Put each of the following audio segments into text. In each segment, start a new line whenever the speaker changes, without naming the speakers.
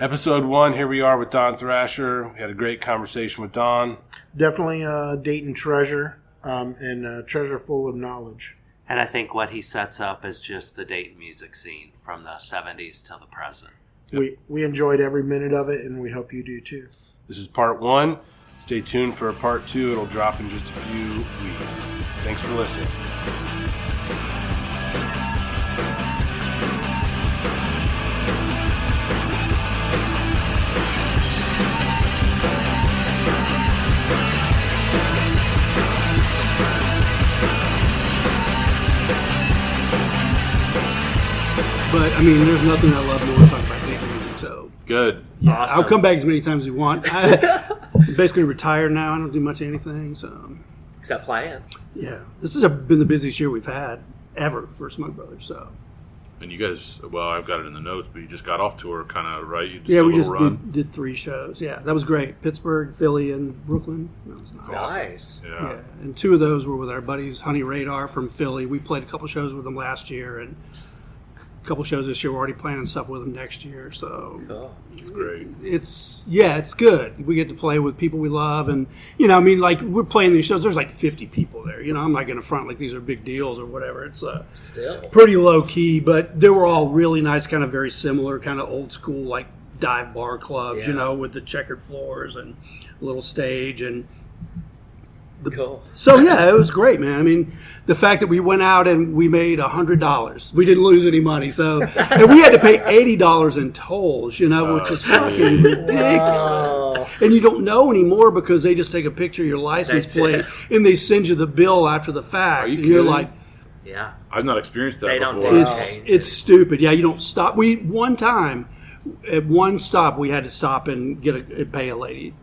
Episode 1, here we are with Don Thrasher. We had a great conversation with Don.
Definitely a Dayton treasure, and a treasure full of knowledge.
And I think what he sets up is just the Dayton music scene from the 70s till the present.
Yep.
We enjoyed every minute of it, and we hope you do too.
This is part 1. Stay tuned for part 2. It'll drop in just a few weeks. Thanks for listening.
But, I mean, there's nothing I love more than talking about Dayton music, so.
Good.
Yeah,
Awesome.
I'll come back as many times as you want. I'm basically retired now. I don't do much of anything, so.
Except playing.
Yeah. This has been the busiest year we've had ever for Smug Brothers, so.
And you guys, well, I've got it in the notes, but you just got off tour, kind of, right? You just
Yeah,
did a
we
little
just
run.
did 3 shows. Yeah, that was great. Pittsburgh, Philly, and Brooklyn. That was nice.
Nice.
Yeah.
Yeah, and 2 of those were with our buddies, Honey Radar from Philly. We played a couple shows with them last year, and a couple shows this year. We're already planning stuff with them next year, so
Cool.
It's great.
it's good. We get to play with people we love, and I mean, like we're playing these shows. There's like 50 people there. I'm not going to front like these are big deals or whatever. It's
Still.
pretty low key, but they were all really nice, kind of very similar, kind of old school like dive bar clubs,
Yeah.
with the checkered floors and a little stage and.
Cool.
So yeah, it was great, man. I mean, the fact that we went out and we made $100, we didn't lose any money. So, and we had to pay $80 in tolls, which is fucking ridiculous. And you don't know anymore because they just take a picture of your license
That's
plate
it.
and they send you the bill after the fact.
Are you
and you're
kidding?
like,
Yeah.
I've not experienced that
They don't
before.
do
it's stupid. Yeah, you don't stop. One time at one stop we had to stop and pay a lady,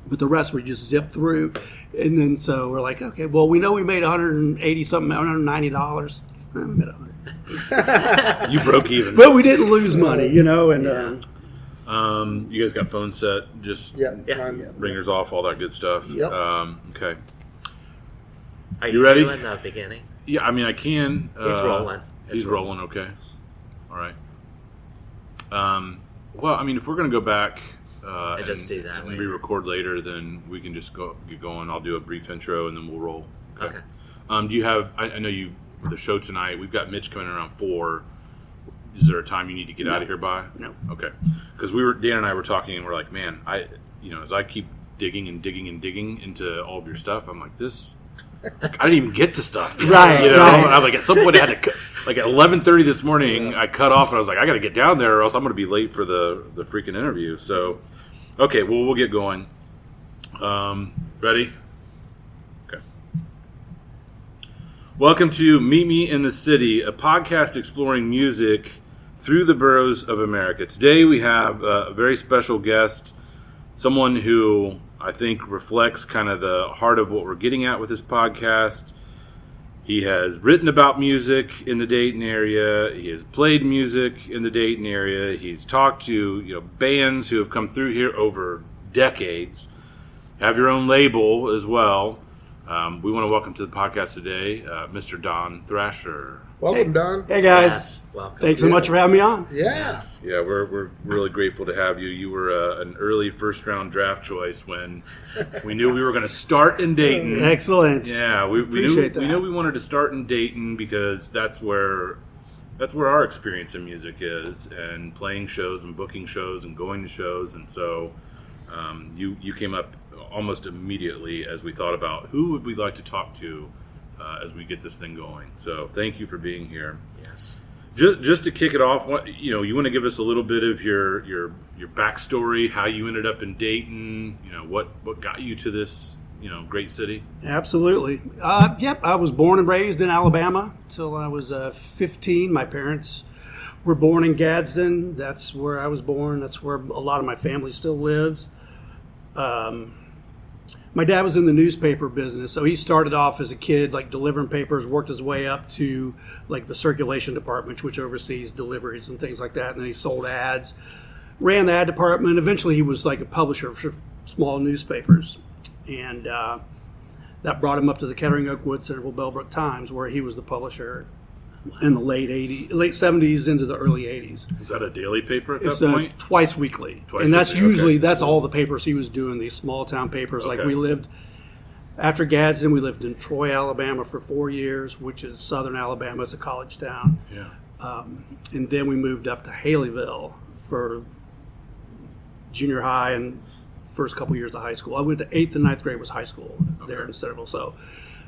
but the rest we just zipped through. And then so we're like, okay, well, we know we made $180 something, $190. We made $100.
You broke even.
But we didn't lose money, and
You guys got phone set, just
Yeah.
ringers off, all that good stuff.
Yep.
Okay.
Are
You ready?
doing the beginning?
Yeah, I mean, I can.
He's rolling.
He's
It's
rolling. Okay. All right. Well, I mean, if we're going to go back and
just do that
and
later.
re-record later, then we can just get going. I'll do a brief intro and then we'll roll.
Okay.
Do you have? I know you with the show tonight. We've got Mitch coming in around 4. Is there a time you need to get out of here by?
No.
Okay. Because Dan and I were talking, and we're like, man, as I keep digging and digging and digging into all of your stuff, I'm like, this. I didn't even get to stuff.
Right,
You know,
right.
I'm like, at some point I had to, like at 11:30 this morning, I cut off and I was like, I got to get down there or else I'm going to be late for the freaking interview. So, okay, well, we'll get going. Ready? Okay. Welcome to Meet Me in the City, a podcast exploring music through the boroughs of America. Today we have a very special guest, someone who I think reflects kind of the heart of what we're getting at with this podcast. He has written about music in the Dayton area. He has played music in the Dayton area. He's talked to bands who have come through here over decades. Have your own label as well. We want to welcome to the podcast today, Mr. Don Thrasher.
Welcome, Don.
hey guys,
Yes. Welcome.
thanks so much for having me on.
Yes.
Yeah, we're really grateful to have you. You were an early first-round draft choice when we knew we were going to start in Dayton.
Excellent.
Yeah, we
Appreciate
knew
that.
we wanted to start in Dayton because that's where our experience in music is, and playing shows and booking shows and going to shows, and so you came up almost immediately as we thought about who would we like to talk to as we get this thing going. So thank you for being here.
Yes.
Just to kick it off, you want to give us a little bit of your backstory, how you ended up in Dayton, what got you to this, great city?
Absolutely. Yep, I was born and raised in Alabama till I was 15. My parents were born in Gadsden. That's where I was born. That's where a lot of my family still lives. My dad was in the newspaper business, so he started off as a kid like delivering papers, worked his way up to like the circulation department, which oversees deliveries and things like that, and then he sold ads, ran the ad department. Eventually he was like a publisher for small newspapers, and that brought him up to the Kettering Oakwood Centerville Bellbrook Times, where he was the publisher. in the late 70s into the early 80s.
Was that a daily paper at
It's
that point?
twice weekly.
Twice
and that's
weekly,
usually,
okay.
that's all the papers he was doing, these small town papers. Like
Okay.
we lived, after Gadsden, we lived in Troy, Alabama for 4 years, which is southern Alabama. It's a college town.
Yeah.
And then we moved up to Haleyville for junior high and first couple years of high school. I went to 8th and 9th grade was high school there in Centerville, so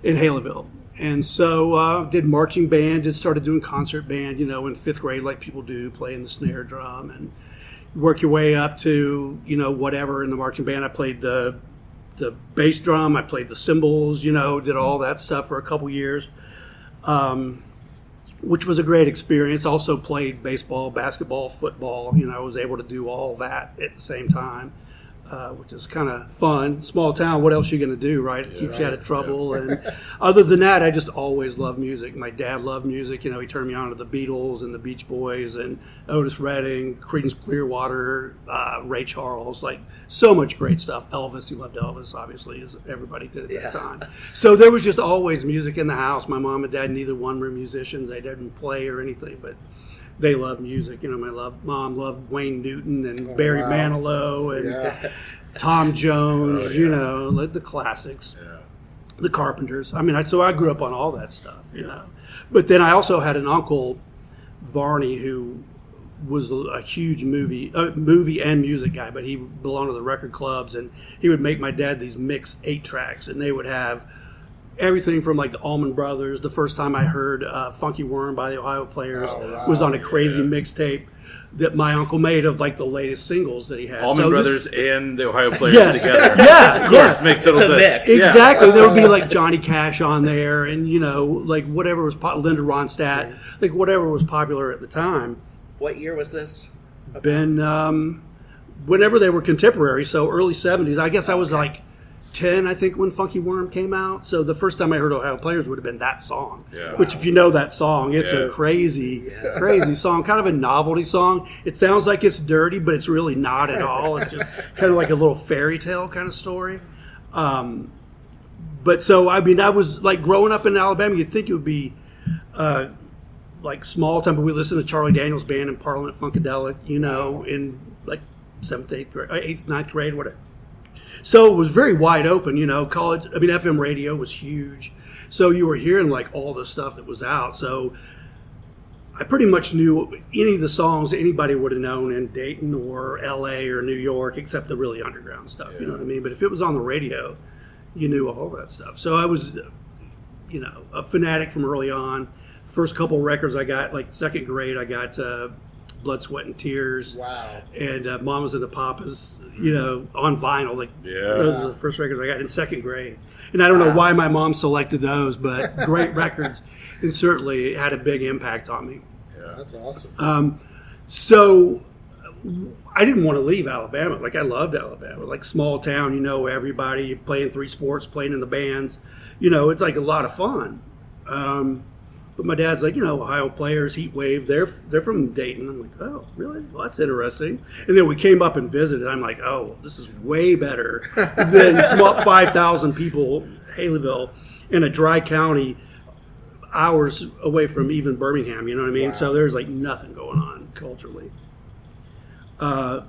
in Haleyville. And so did marching band, just started doing concert band, in 5th grade like people do, playing the snare drum and work your way up to, whatever in the marching band. I played the bass drum, I played the cymbals, did all that stuff for a couple years. Which was a great experience. Also played baseball, basketball, football. I was able to do all that at the same time, which is kind of fun. Small town, what else are you going to do, right? It keeps you out of trouble. And other than that, I just always loved music. My dad loved music. He turned me on to the Beatles and the Beach Boys and Otis Redding, Creedence Clearwater, Ray Charles, like so much great stuff. Elvis, he loved Elvis, obviously, as everybody did at that time. So there was just always music in the house. My mom and dad, neither one were musicians. They didn't play or anything, but they loved music. My mom loved Wayne Newton and Barry Manilow and Tom Jones, the classics, the Carpenters. So I grew up on all that stuff, But then I also had an uncle, Varney, who was a huge movie and music guy, but he belonged to the record clubs, and he would make my dad these mixed 8-tracks, and they would have everything from like the Allman Brothers. The first time I heard Funky Worm by the Ohio Players was on a crazy mixtape that my uncle made of like the latest singles that he had.
Allman Brothers and the Ohio Players together.
Yeah,
of course, makes total sense.
Exactly. There would be like Johnny Cash on there, and like whatever was Linda Ronstadt, like whatever was popular at the time.
What year was this?
Been whenever they were contemporary, so early 70s. I guess I was like 10, I think, when Funky Worm came out. So the first time I heard Ohio Players would have been that song.
Yeah.
Which, if you know that song, it's a crazy song. Kind of a novelty song. It sounds like it's dirty, but it's really not at all. It's just kind of like a little fairy tale kind of story. But so, I was like growing up in Alabama, you'd think it would be like small time, but we listened to Charlie Daniels Band and Parliament Funkadelic, in like 7th, 8th grade, 8th, 9th grade, whatever. So it was very wide open, college. FM radio was huge. So you were hearing like all the stuff that was out. So I pretty much knew any of the songs anybody would have known in Dayton or LA or New York, except the really underground stuff, you know what I mean? But if it was on the radio, you knew all that stuff. So I was, a fanatic from early on. First couple records I got, like 2nd grade, I got Blood, Sweat, and Tears.
Wow.
And Mamas and the Papas, on vinyl. Like those are the first records I got in 2nd grade. And I don't know why my mom selected those, but great records. And certainly it had a big impact on me.
Yeah, that's awesome.
So I didn't want to leave Alabama. Like, I loved Alabama. Like, small town, everybody, playing 3 sports, playing in the bands. It's like a lot of fun. But my dad's like, Ohio Players, Heat Wave, they're from Dayton. I'm like, oh, really? Well, that's interesting. And then we came up and visited. I'm like, oh, this is way better than small 5,000 people, Haleyville, in a dry county, hours away from even Birmingham, you know what I mean? Wow. So there's like nothing going on culturally.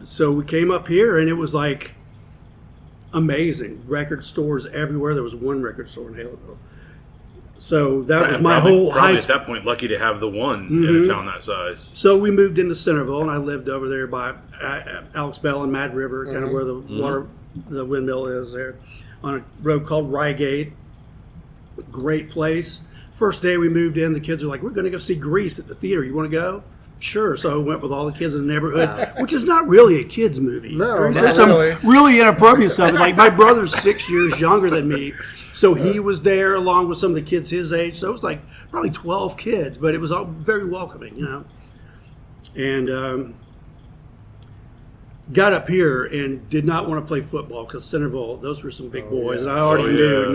So we came up here, and it was like amazing. Record stores everywhere. There was one record store in Haleyville. So that was my whole high school.
At that point, lucky to have the one in a town that size.
So we moved into Centerville, and I lived over there by Alex Bell and Mad River, kind of where the windmill is there, on a road called Rygate. Great place. First day we moved in, the kids were like, we're going to go see Grease at the theater. You want to go? Sure. So I went with all the kids in the neighborhood, which is not really a kid's movie.
No,
there's
not
some
really
inappropriate stuff. Like, my brother's 6 years younger than me, so he was there along with some of the kids his age. So it was like probably 12 kids, but it was all very welcoming, And got up here and did not want to play football because Centerville, those were some big boys, and I already knew.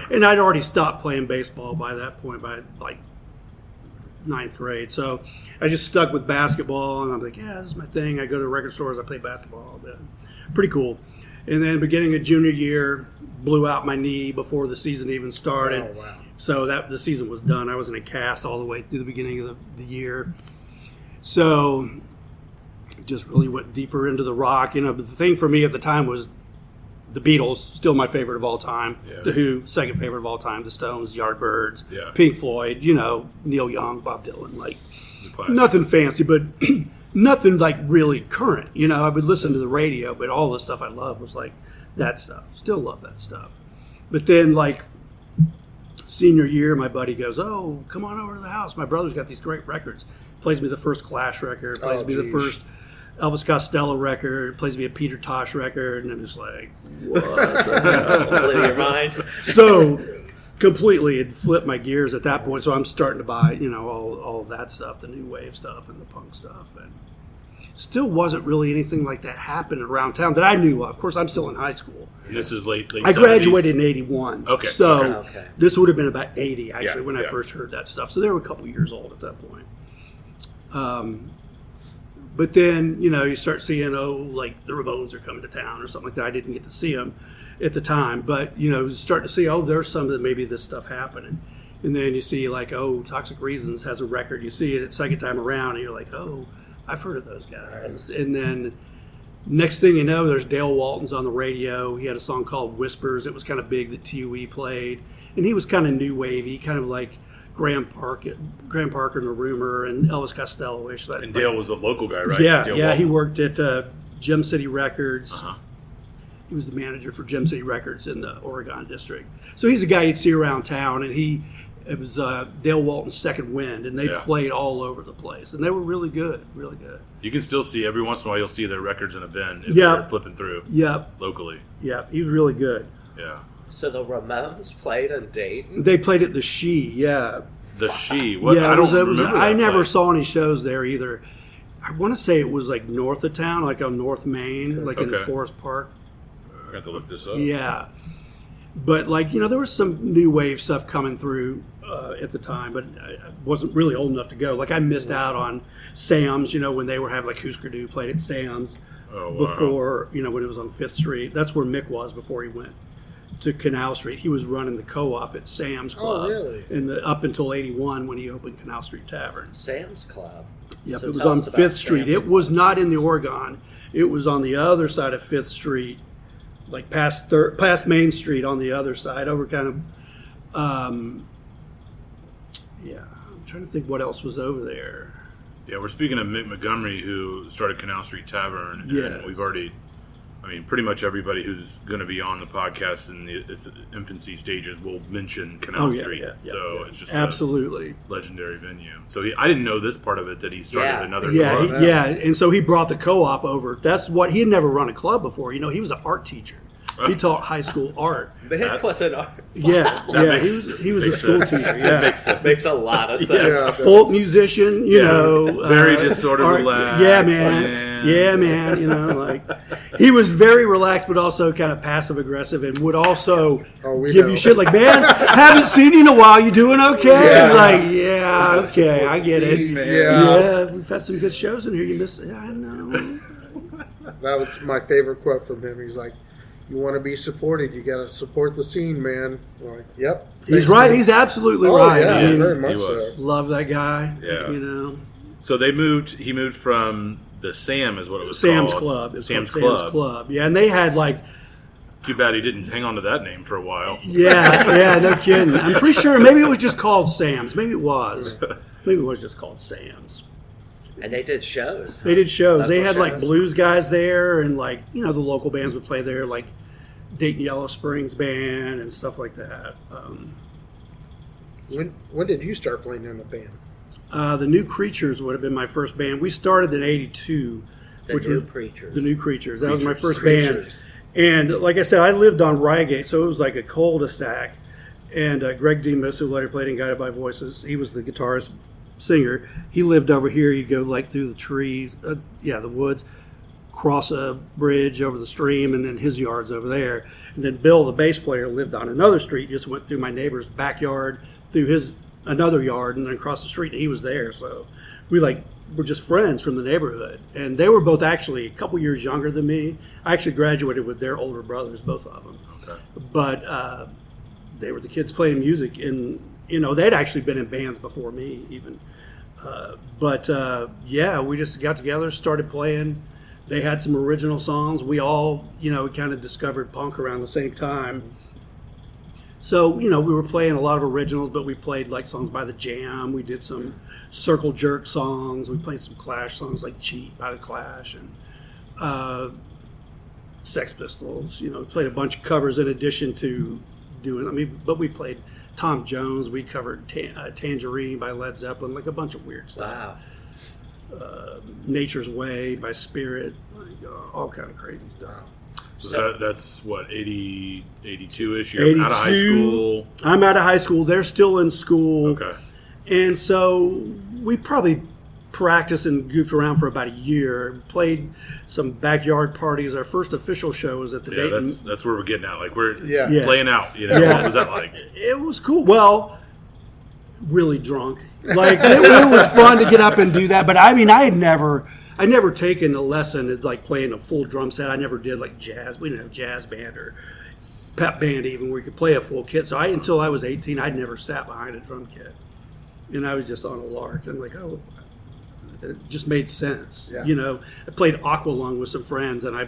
And I'd already stopped playing baseball by that point, by like 9th grade. So I just stuck with basketball, and I'm like, yeah, this is my thing. I go to record stores, I play basketball all day. Pretty cool. And then beginning of junior year, blew out my knee before the season even started. Oh, wow. So the season was done. I was in a cast all the way through the beginning of the year. So just really went deeper into the rock. But the thing for me at the time was the Beatles, still my favorite of all time.
Yeah.
The Who, second favorite of all time. The Stones, Yardbirds,
Yeah.
Pink Floyd, Neil Young, Bob Dylan. Like,
The classic.
nothing fancy, but nothing like really current. I would listen to the radio, but all the stuff I loved was like that stuff. Still love that stuff. But then, like, senior year, my buddy goes, "Oh, come on over to the house. My brother's got these great records." Plays me the first Clash record. Plays me the first Elvis Costello record. Plays me a Peter Tosh record. And I'm just like, what the hell?
Blew your mind.
So completely it flipped my gears at that point. So I'm starting to buy, all of that stuff, the new wave stuff and the punk stuff. And still wasn't really anything like that happening around town that I knew of. Of course, I'm still in high school.
And this is late
I
70s?
graduated in 81.
Okay.
So
Okay.
this would have been about 80, actually,
Yeah,
when I
yeah.
first heard that stuff. So they were a couple years old at that point. But then, you start seeing, like the Ramones are coming to town or something like that. I didn't get to see them at the time. But, you start to see, there's some of maybe this stuff happening. And then you see, like, Toxic Reasons has a record. You see it at second time around, and you're like, I've heard of those guys. And then next thing you know, there's Dale Walton's on the radio. He had a song called Whispers. It was kind of big that TUE played. And he was kind of new wavy, kind of like Graham Parker and the Rumor and Elvis Costello-ish.
And Dale was a local guy, right?
Yeah,
Dale
yeah.
Walton.
He worked at Gem City Records.
Uh-huh.
He was the manager for Gem City Records in the Oregon district. So he's a guy you'd see around town, and it was Dale Walton's Second Wind, and they played all over the place, and they were really good, really good.
You can still see, every once in a while, you'll see their records in a bin if
Yeah.
they're flipping through
Yep,
locally.
yep. He was really good.
Yeah.
So the Ramones played in Dayton?
They played at the She, yeah.
The She. What?
Yeah,
I don't
it was,
remember
I
that
never
place.
saw any shows there either. I want to say it was like north of town, like on North Main, like in
Okay.
Forest Park.
I got to look this up.
Yeah. But, like, there was some new wave stuff coming through at the time, but I wasn't really old enough to go. Like, I missed out on Sam's, when they were having, like, Husker Du played at Sam's
Oh, wow.
before, when it was on 5th Street. That's where Mick was before he went to Canal Street. He was running the co-op at Sam's Club.
really?
Up until 81 when he opened Canal Street Tavern.
Sam's Club.
Yep,
So
it was
tell
on
us about
5th Street.
Sam's
It was not in the Oregon. It was on the other side of 5th Street, like past Main Street on the other side, over kind of, I'm trying to think what else was over there.
Yeah, we're speaking of Mick Montgomery, who started Canal Street Tavern.
Yeah.
And we've already, pretty much everybody who's going to be on the podcast in its infancy stages will mention Canal Street. So it's just
absolutely
a legendary venue. So I didn't know this part of it, that he started another
yeah,
club.
and so he brought the co-op over. That's what he had never run a club before. He was an art teacher. He taught high school art.
Mick was an art.
Yeah, he was a school teacher. Yeah,
Makes sense.
Makes a lot of sense.
Yeah.
a folk musician,
Very just sort of relaxed.
Yeah, man. Yeah, man. Like he was very relaxed, but also kind of passive aggressive, and would also
we
give
know.
you shit like, "Man, haven't seen you in a while. You doing okay?" Yeah. Like, yeah, okay, I get it. Yeah, we've had some good shows in here. You miss it. I know.
That was my favorite quote from him. He's like, "You want to be supported, you got to support the scene, man." I'm like, yep.
He's right. He's absolutely
Oh,
right.
yeah,
I mean,
very much
he was.
so.
love that guy.
Yeah. So he moved from the Sam, is what it was
Sam's
called.
Club. It's
Sam's
called
Club.
Sam's Club. Yeah, and they had like.
Too bad he didn't hang on to that name for a while.
Yeah, no kidding. I'm pretty sure maybe it was just called Sam's. Maybe it was. Maybe it was just called Sam's.
And they did shows.
They did shows. They
Local
had like
shows.
blues guys there, and like the local bands would play there, like Dayton Yellow Springs Band and stuff like that.
When did you start playing in a band?
The New Creatures would have been my first band. We started in '82.
The New Creatures.
The New Creatures. That was my first
Creatures.
band. And like I said, I lived on Reigate, so it was like a cul-de-sac. And Greg Demas, who later played in Guided by Voices, he was the guitarist, singer. He lived over here. You go like through the trees, the woods, cross a bridge over the stream, and then his yard's over there. And then Bill, the bass player, lived on another street, just went through my neighbor's backyard, through his another yard, and then across the street, and he was there. So we were just friends from the neighborhood. And they were both actually a couple years younger than me. I actually graduated with their older brothers, both of them.
Okay.
But they were the kids playing music in they'd actually been in bands before me even. Yeah, we just got together, started playing. They had some original songs. We all, kind of discovered punk around the same time. So, we were playing a lot of originals, but we played like songs by The Jam. We did some Circle Jerk songs. We played some Clash songs like Cheat by The Clash and Sex Pistols. We played a bunch of covers in addition to but we played Tom Jones. We covered Tangerine by Led Zeppelin, like a bunch of weird stuff.
Wow.
Nature's Way by Spirit, all kind of crazy stuff.
So that's what, 80, 82-ish? You're out of high school?
I'm out of high school. They're still in school.
Okay.
And so we probably practiced and goofed around for about a year. Played some backyard parties. Our first official show was at the Dayton.
That's where we're getting at. Like, we're
Yeah.
playing out.
Yeah.
What was that like?
It was cool. Well, really drunk. Like it was fun to get up and do that. But I mean, I'd never taken a lesson at like playing a full drum set. I never did like jazz. We didn't have jazz band or pep band even where you could play a full kit. So until I was 18, I'd never sat behind a drum kit, and I was just on a lark. And like, oh, it just made sense.
Yeah.
I played Aqualung with some friends, and I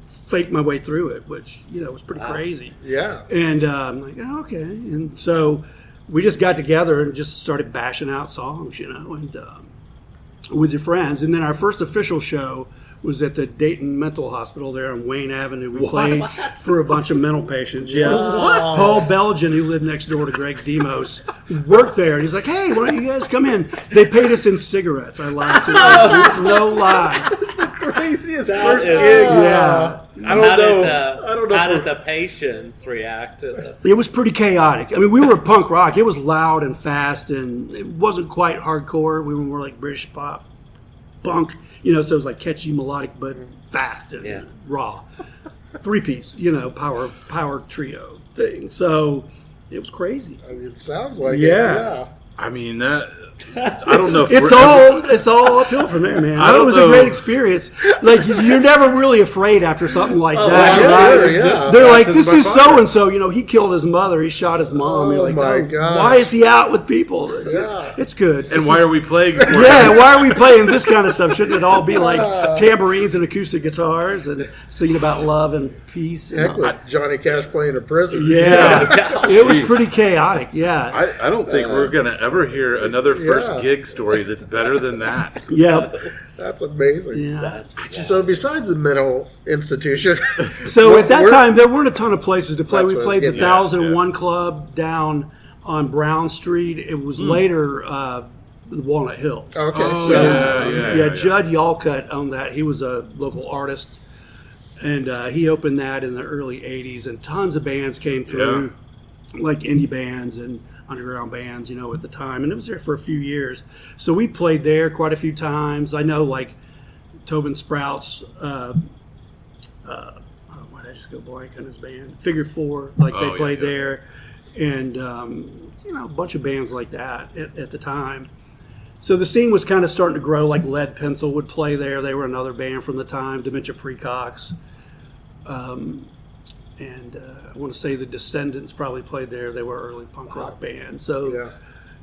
faked my way through it, which was pretty crazy.
Yeah.
And I'm like, oh, okay. And so we just got together and just started bashing out songs, and with your friends. And then our first official show was at the Dayton Mental Hospital there on Wayne Avenue. We played for a bunch of mental patients. Yeah.
What?
Paul Belgian, who lived next door to Greg Demos, worked there. And he's like, hey, why don't you guys come in? They paid us in cigarettes. I lied to you. No lie.
That's the craziest
That
first
is-
gig.
Yeah.
I don't know.
How did the patients react to it?
It was pretty chaotic. I mean, we were punk rock. It was loud and fast, and it wasn't quite hardcore. We were more like British pop, punk, so it was like catchy, melodic, but fast and raw. 3-piece, power trio thing. So it was crazy.
It sounds like
Yeah.
it.
I mean, that. I don't know if
It's all uphill from there, man.
I don't
It was
know.
a great experience. Like you're never really afraid after something like that.
yeah,
right?
sure, yeah.
They're like,
Baptism
this
by
is
fire.
so and so. He killed his mother. He shot his mom.
Oh,
You're like,
my gosh.
why is he out with people?
Yeah.
It's good.
And why are we playing?
Yeah, why are we playing this kind of stuff? Shouldn't it all be like tambourines and acoustic guitars and singing about love and peace?
Heck with Johnny Cash playing a prisoner.
Yeah, it was
Jeez.
pretty chaotic. Yeah,
I don't think we're going to ever hear another first
Yeah.
gig story that's better than that.
yeah,
That's amazing.
yeah.
So besides the mental institution,
So at that
where-
time, there weren't a ton of places to play.
That's
We
what I
played
was
the
getting at.
1001 Club down on Brown Street. It was later the Walnut Hills.
Okay.
Oh,
so
yeah.
Judd Yalcutt owned that. He was a local artist, and he opened that in the early 80s, and tons of bands came through, like indie bands and underground bands, at the time, and it was there for a few years. So we played there quite a few times. I know, like, Tobin Sprouts, why did I just go blank on his band? Figure Four, like they played there, and, a bunch of bands like that at the time. So the scene was kind of starting to grow, like Lead Pencil would play there. They were another band from the time, Dementia Precox. And I want to say the Descendants probably played there. They were an early punk rock band. So,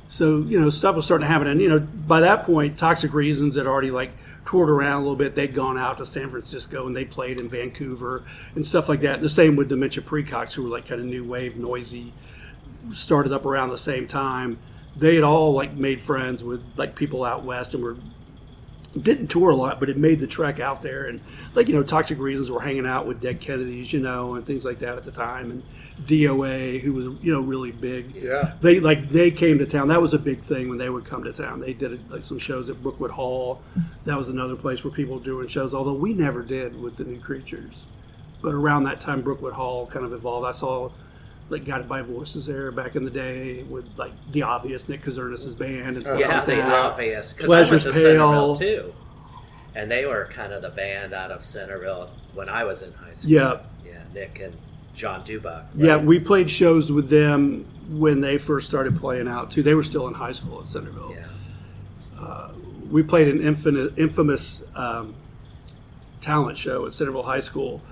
stuff was starting to happen. And, by that point, Toxic Reasons had already, like, toured around a little bit. They'd gone out to San Francisco, and they played in Vancouver and stuff like that. The same with Dementia Precox, who were, like, kind of new wave, noisy, started up around the same time. They had all, like, made friends with, like, people out west and didn't tour a lot, but it made the trek out there. And, like, Toxic Reasons were hanging out with Dead Kennedys, and things like that at the time. And DOA, who was, really big.
Yeah.
They came to town. That was a big thing when they would come to town. They did, like, some shows at Brookwood Hall. That was another place where people were doing shows, although we never did with the New Creatures. But around that time, Brookwood Hall kind of evolved. I saw, like, Guided by Voices there back in the day with, like, The Obvious, Nick Kazernis' band and stuff
Yeah,
like
the
that.
obvious. Because I went
Pleasure's
to
Pale.
Centerville too, and they were kind of the band out of Centerville when I was in high school.
Yeah.
Yeah, Nick and John Dubuck. Right?
Yeah, we played shows with them when they first started playing out, too. They were still in high school at Centerville.
Yeah.
We played an infamous talent show at Centerville High School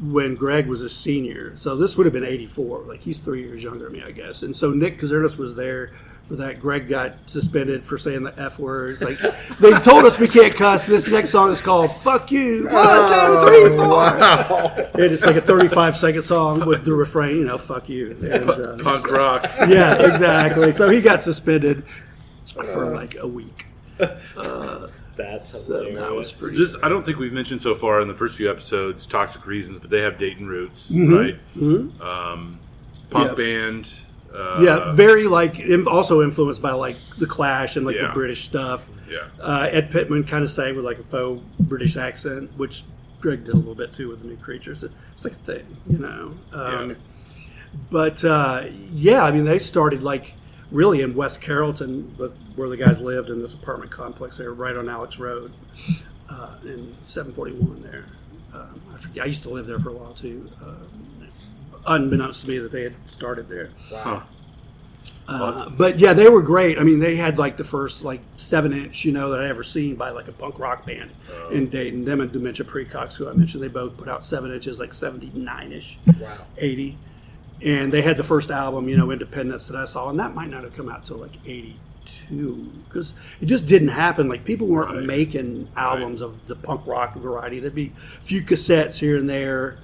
when Greg was a senior. So this would have been 84. Like, he's 3 years younger than me, I guess. And so Nick Kazernis was there for that. Greg got suspended for saying the F words. Like, they told us we can't cuss. This next song is called Fuck You. 1, 2, 3, 4.
Wow.
And it's like a 35-second song with the refrain, fuck you. And,
Punk rock.
Yeah, exactly. So he got suspended for like a week.
That's
So
hilarious.
that was pretty.
I don't think we've mentioned so far in the first few episodes Toxic Reasons, but they have Dayton roots,
Mm-hmm.
right? Punk
Yeah.
band.
Very like also influenced by like the Clash and like
Yeah.
the British stuff.
Yeah.
Ed Pittman kind of sang with like a faux British accent, which Greg did a little bit too with the New Creatures. It's like a thing,
Yeah.
But I mean, they started like really in West Carrollton, where the guys lived in this apartment complex there, right on Alex Road, in 741 there. I used to live there for a while too. Unbeknownst to me that they had started there.
Wow.
But yeah, they were great. I mean, they had like the first like 7-inch, that I ever seen by like a punk rock band in Dayton. Them and Dementia Precox, who I mentioned, they both put out 7 inches, like 79-ish,
Wow.
80. And they had the first album, Independence, that I saw, and that might not have come out till like 82, because it just didn't happen. Like, people weren't
Right.
making albums of the punk rock variety. There'd be a few cassettes here and there.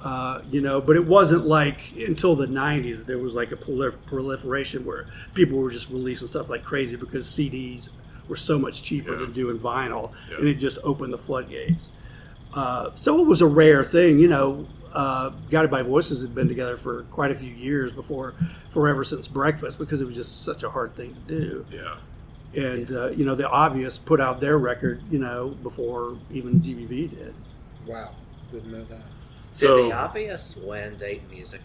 But it wasn't like until the 90s there was like a proliferation where people were just releasing stuff like crazy because CDs were so much cheaper than doing vinyl, and it just opened the floodgates. So it was a rare thing, Guided by Voices had been together for quite a few years before Forever Since Breakfast, because it was just such a hard thing to do.
Yeah.
And, the Obvious put out their record, before even GBV did.
Wow. Didn't know that.
So
Did the Obvious win Dayton Music,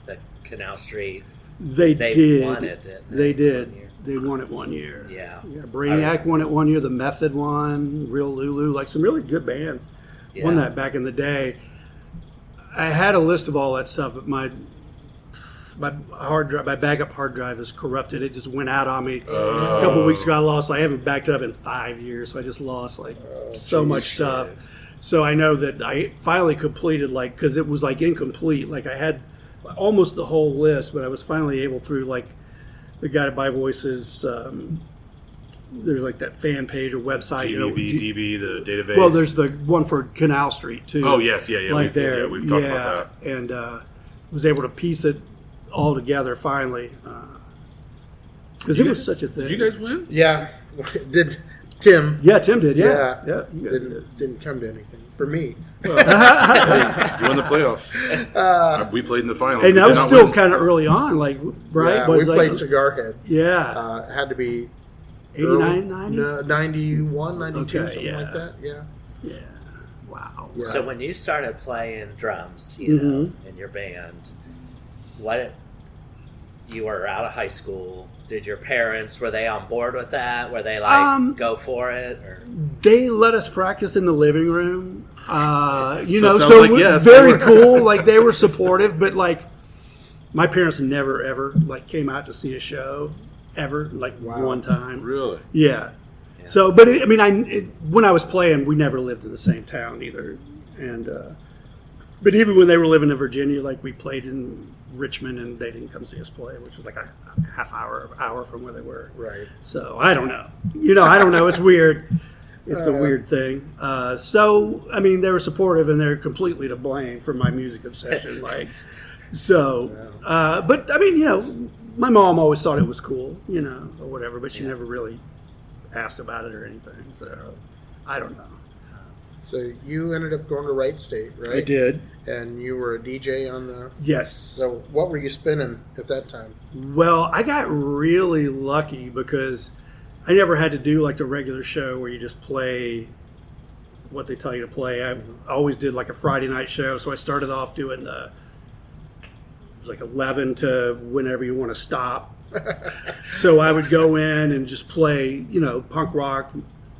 the Canal Street?
They
They
did.
won it, didn't
They
they,
did.
one year?
They won it one year.
Yeah.
Yeah. Brainiac won it one year. The Method won. Real Lulu. Like some really good bands won
Yeah.
that back in the day. I had a list of all that stuff, but my hard drive, my backup hard drive is corrupted. It just went out on me a couple weeks ago. I haven't backed it up in 5 years, so I just lost so much stuff. So I know that I finally completed, because it was incomplete. Like, I had almost the whole list, but I was finally able through the Guided by Voices. There's that fan page or website.
GBB, DB, the database.
Well, there's the one for Canal Street too.
Oh yes, yeah.
We've
talked about that.
And was able to piece it all together finally, because it was such a thing.
Did you guys win?
Yeah. Did Tim?
Yeah, Tim did. Yeah,
Yeah.
you guys did.
Didn't come to anything for me.
You won the playoffs. We played in the finals.
And
We
that
did
was
not
still
win.
kind of early on, right?
Yeah,
Was
we played Cigar Head.
Yeah,
Had to be
89, 90?
No, 91, 92,
Okay,
something
yeah.
like that. Yeah.
yeah. Wow.
Yeah.
So when you started playing drums,
Mhm.
in your band, you were out of high school. Did your parents, were they on board with that? Were they go for it? Or?
They let us practice in the living room.
So it sounds like yes, they
very
were.
cool. They were supportive, but my parents never ever came out to see a show ever,
Wow.
one time.
Really?
Yeah. So, but when I was playing, we never lived in the same town either, and but even when they were living in Virginia, we played in Richmond, and they didn't come see us play, which was a half hour from where they were.
Right.
So I don't know. I don't know. It's weird. It's a weird thing. So they were supportive, and they're completely to blame for my music obsession. But my mom always thought it was cool, or whatever, but she never really asked about it or anything. So I don't know.
So you ended up going to Wright State, right?
I did.
And you were a DJ on the...
Yes.
So what were you spinning at that time?
Well, I got really lucky because I never had to do the regular show where you just play what they tell you to play. I always did a Friday night show, so I started off doing it was 11 to whenever you want to stop. So I would go in and just play, punk rock,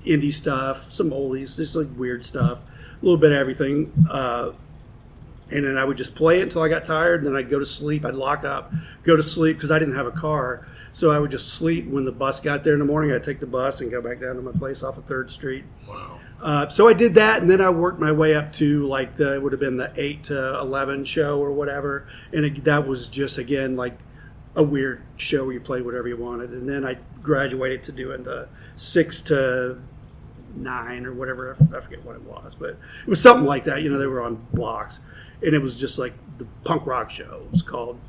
indie stuff, some oldies, just weird stuff, a little bit of everything. And then I would just play it until I got tired, and then I'd go to sleep. I'd lock up, go to sleep because I didn't have a car. So I would just sleep. When the bus got there in the morning, I'd take the bus and go back down to my place off of 3rd Street.
Wow.
So I did that, and then I worked my way up to like it would have been the 8 to 11 show or whatever, and that was just again like a weird show where you played whatever you wanted. And then I graduated to doing the 6 to 9 or whatever. I forget what it was, but it was something like that. They were on blocks, and it was just like the punk rock show. It was called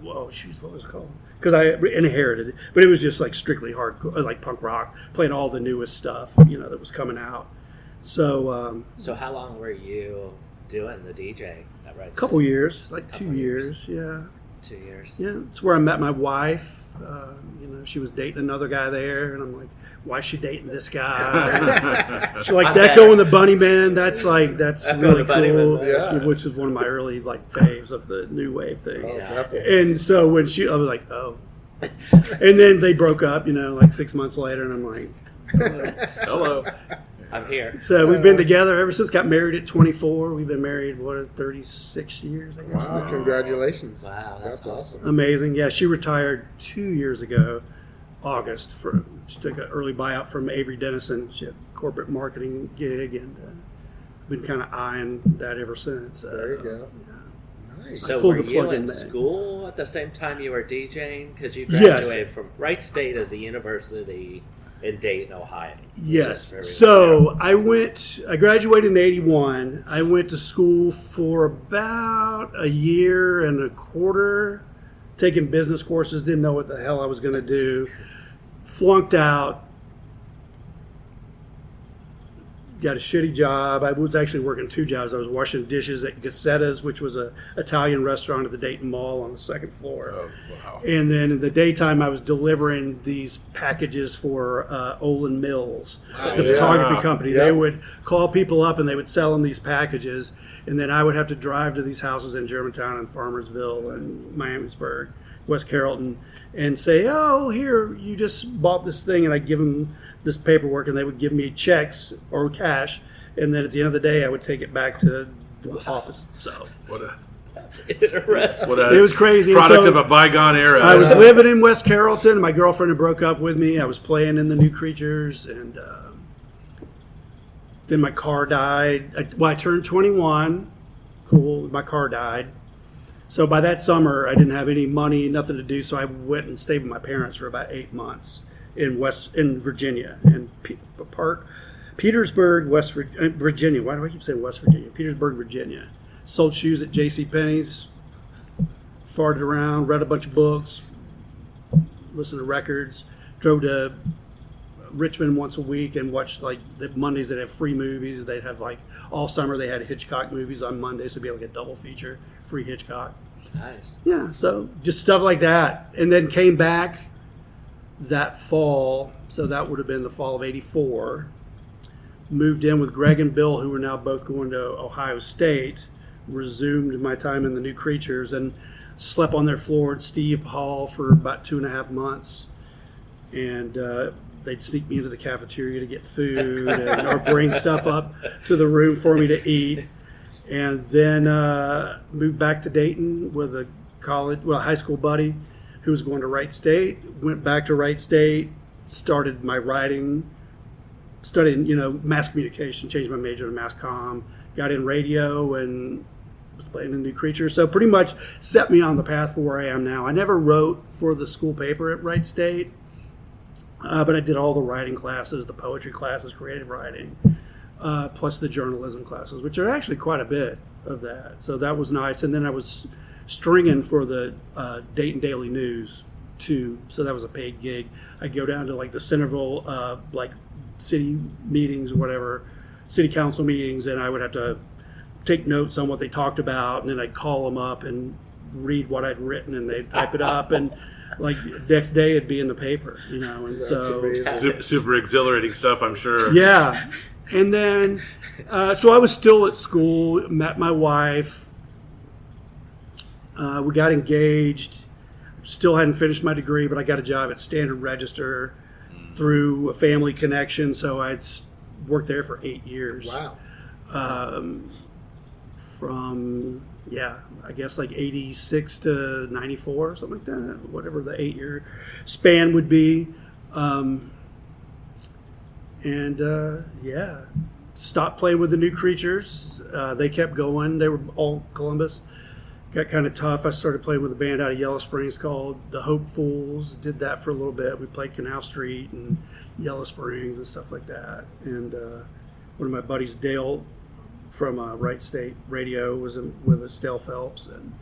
what was it called? Because I inherited it, but it was just like strictly hardcore, like punk rock, playing all the newest stuff, that was coming out. So,
So how long were you doing the DJ at Red
a couple
State?
years, like 2 years, yeah.
2 years.
Yeah, it's where I met my wife. She was dating another guy there, and I'm like, why is she dating this guy? She likes Echo and the Bunnymen. That's
Echo
really
and the Bunnymen,
cool.
yeah.
Which is one of my early like faves of the new wave thing.
Oh,
Yeah.
definitely.
And so when I was like, oh. And then they broke up, like 6 months later, and I'm like,
Hello.
I'm here.
so we've been together ever since. Got married at 24. We've been married 36 years, I guess.
Wow, congratulations.
Wow, that's awesome.
Amazing. Yeah, she retired 2 years ago, August. She took an early buyout from Avery Dennison. She had a corporate marketing gig, and been kind of eyeing that ever since.
There you go. Nice.
So
pulled
were
the
you
plug in
in
there.
school at the same time you were DJing? Because you
Yes.
graduated from Wright State as a university in Dayton, Ohio. which is
Yes.
very
So I graduated in 81. I went to school for about a year and a quarter, taking business courses, didn't know what the hell I was going to do. Flunked out. Got a shitty job. I was actually working 2 jobs. I was washing dishes at Gacetta's, which was an Italian restaurant at the Dayton Mall on the 2nd floor.
Oh, wow.
And then in the daytime, I was delivering these packages for Olin Mills, the
yeah.
photography company.
Yeah.
They would call people up and they would sell them these packages. And then I would have to drive to these houses in Germantown and Farmersville and Miamisburg, West Carrollton, and say, oh, here, you just bought this thing. And I'd give them this paperwork, and they would give me checks or cash. And then at the end of the day, I would take it back to the office. So
That's interesting.
What
it was crazy.
Product
So-
of a bygone era.
I was living in West Carrollton. My girlfriend had broke up with me. I was playing in the New Creatures, and then my car died. I turned 21. Cool. My car died. So by that summer, I didn't have any money, nothing to do. So I went and stayed with my parents for about 8 months in Virginia, in Petersburg, Virginia. Why do I keep saying West Virginia? Petersburg, Virginia. Sold shoes at J.C. Penney's. Farted around, read a bunch of books, listened to records, drove to Richmond once a week and watched like the Mondays that have free movies. They'd have like all summer they had Hitchcock movies on Mondays, so it'd be like a double feature, free Hitchcock.
Nice.
Yeah, so just stuff like that. And then came back that fall, so that would have been the fall of 84. Moved in with Greg and Bill, who were now both going to Ohio State. Resumed my time in the New Creatures and slept on their floor at Steve Hall for about 2.5 months. And they'd sneak me into the cafeteria to get food or bring stuff up to the room for me to eat. And then moved back to Dayton with a high school buddy who was going to Wright State. Went back to Wright State, started my writing, studied mass communication, changed my major to mass comm, got in radio and was playing in New Creature. So pretty much set me on the path for where I am now. I never wrote for the school paper at Wright State, but I did all the writing classes, the poetry classes, creative writing, plus the journalism classes, which are actually quite a bit of that. So that was nice. And then I was stringing for the Dayton Daily News too. So that was a paid gig. I'd go down to like the Centerville, city meetings or whatever, city council meetings, and I would have to take notes on what they talked about, and then I'd call them up and read what I'd written, and they'd type it up, and like next day it'd be in the paper, and
That's
so
amazing.
Super exhilarating stuff, I'm sure.
yeah. And then so I was still at school, met my wife, we got engaged, still hadn't finished my degree, but I got a job at Standard Register through a family connection, so I'd worked there for 8 years.
Wow.
From I guess like 86 to 94, something like that, whatever the 8-year span would be. And And stopped playing with the New Creatures. They kept going. They were all Columbus. Got kind of tough. I started playing with a band out of Yellow Springs called the Hopefuls. Did that for a little bit. We played Canal Street and Yellow Springs and stuff like that. And one of my buddies, Dale, from Right State Radio, was with us, Dale Phelps, and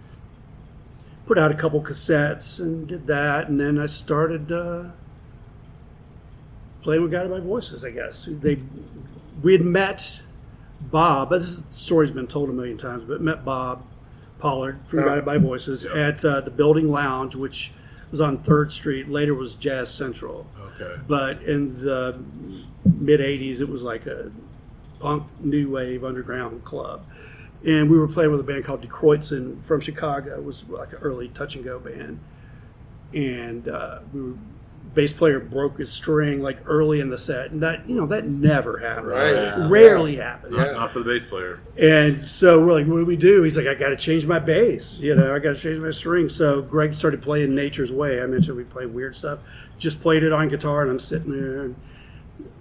put out a couple cassettes and did that. And then I started playing with Guided by Voices, I guess. We had met Bob. This story's been told a million times, but met Bob Pollard from Guided by Voices at the Building Lounge, which was on 3rd Street. Later was Jazz Central.
Okay.
But in the mid-'80s, it was like a punk, new wave, underground club. And we were playing with a band called DeCroixson from Chicago. It was like an early touch-and-go band. And bass player broke his string like early in the set, and that never happens.
Right.
Rarely happens.
Not for the bass player.
And so we're like, what do we do? He's like, I got to change my bass. I got to change my string. So Greg started playing Nature's Way. I mentioned we play weird stuff. Just played it on guitar, and I'm sitting there, and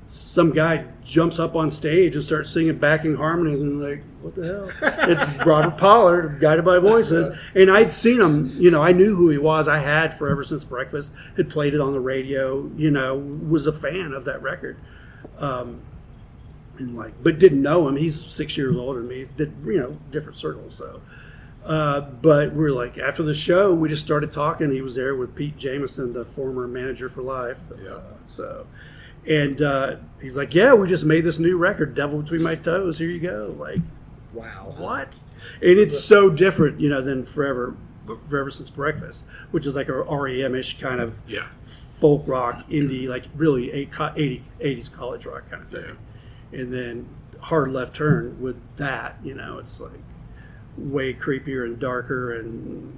some guy jumps up on stage and starts singing backing harmonies, and I'm like, what the hell? It's Robert Pollard, Guided by Voices. And I'd seen him, I knew who he was. I had forever since Breakfast, had played it on the radio, was a fan of that record. But didn't know him. He's 6 years older than me. Different circles. So, but we're like, after the show, we just started talking. He was there with Pete Jameson, the former manager for life. And he's like, yeah, we just made this new record, Devil Between My Toes. Here you go. Like,
wow.
What? And it's so different, than Forever Since Breakfast, which is like a REM-ish kind of folk rock, indie, like really 80s college rock kind of thing. Yeah. And then Hard Left Turn with that, it's like way creepier and darker and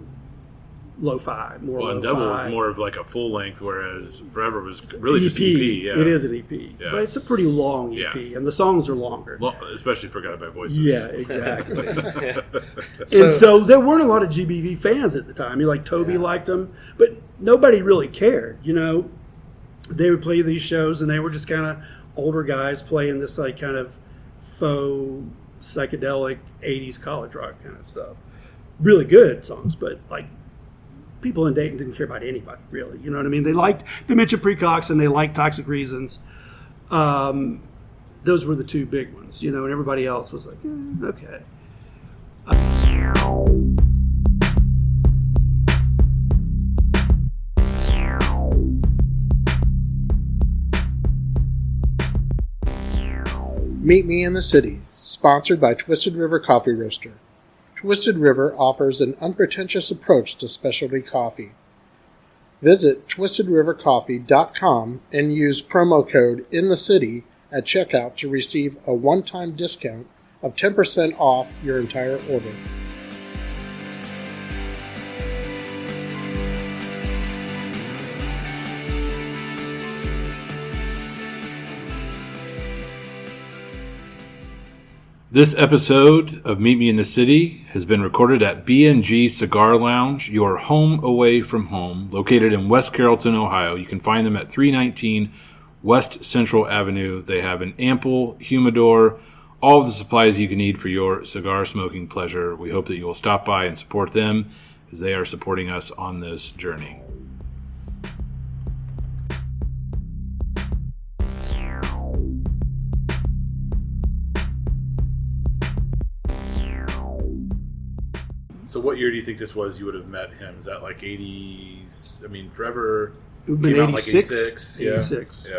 lo-fi, more lo-fi.
And Devil was more of like a full length, whereas Forever was really just EP. Yeah.
It is an EP, but it's a pretty long EP, and the songs are longer.
Well, especially for Guided by Voices.
Yeah, exactly. And so there weren't a lot of GBV fans at the time. Toby liked them, but nobody really cared. They would play these shows, and they were just kind of older guys playing this like kind of faux psychedelic 80s college rock kind of stuff. Really good songs, but like, people in Dayton didn't care about anybody, really. You know what I mean? They liked Dementia Precox and they liked Toxic Reasons. Those were the two big ones, and everybody else was like, okay.
Meet Me in the City, sponsored by Twisted River Coffee Roaster. Twisted River offers an unpretentious approach to specialty coffee. Visit twistedrivercoffee.com and use promo code INTHECITY at checkout to receive a one-time discount of 10% off your entire order.
This episode of Meet Me in the City has been recorded at B&G Cigar Lounge, your home away from home, located in West Carrollton, Ohio. You can find them at 319 West Central Avenue. They have an ample humidor, all of the supplies you can need for your cigar smoking pleasure. We hope that you will stop by and support them as they are supporting us on this journey. So what year do you think this was you would have met him? Is that like 80s? I mean, Forever
it would have been 86. 86.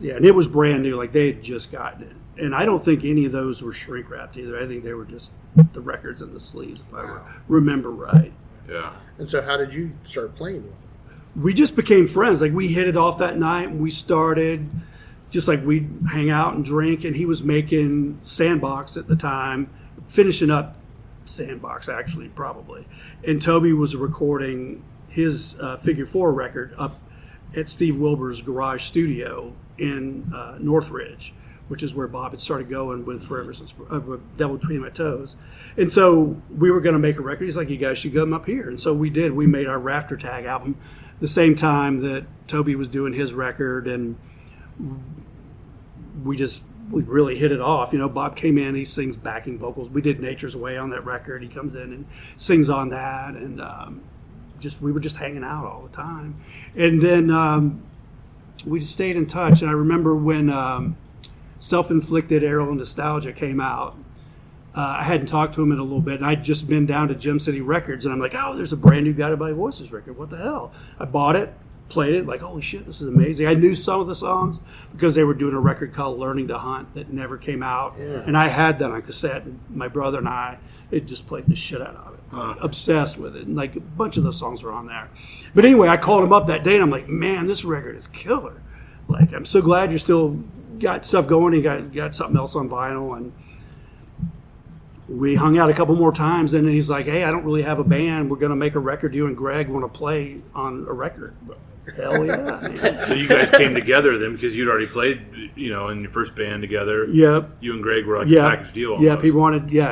Yeah, and it was brand new. Like, they had just gotten it. And I don't think any of those were shrink wrapped either. I think they were just the records and the sleeves, if I remember right.
Yeah.
And so how did you start playing with him?
We just became friends. Like, we hit it off that night, and we started just like we'd hang out and drink. And he was making Sandbox at the time, finishing up Sandbox, actually, probably. And Toby was recording his Figure 4 record up at Steve Wilbur's garage studio in Northridge, which is where Bob had started going with Forever Since with Devil Between My Toes. And so we were going to make a record. He's like, you guys should come up here. And so we did. We made our Rafter Tag album the same time that Toby was doing his record, and we really hit it off. Bob came in, he sings backing vocals. We did Nature's Way on that record. He comes in and sings on that, and we were just hanging out all the time. And then we just stayed in touch. And I remember when Self-Inflicted Aerial Nostalgia came out, I hadn't talked to him in a little bit, and I'd just been down to Gem City Records, and I'm like, oh, there's a brand new Guided by Voices record. What the hell? I bought it, played it, like, holy shit, this is amazing. I knew some of the songs because they were doing a record called Learning to Hunt that never came out, and I had that on cassette, and my brother and I, it just played the shit out of it. Obsessed with it, and like a bunch of those songs were on there. But anyway, I called him up that day, and I'm like, man, this record is killer. Like, I'm so glad you're still got stuff going. You got something else on vinyl, and we hung out a couple more times, and he's like, hey, I don't really have a band. We're going to make a record. You and Greg want to play on a record. Hell yeah, man.
So you guys came together then because you'd already played, in your first band together.
Yep.
You and Greg were like a package deal almost.
Yep,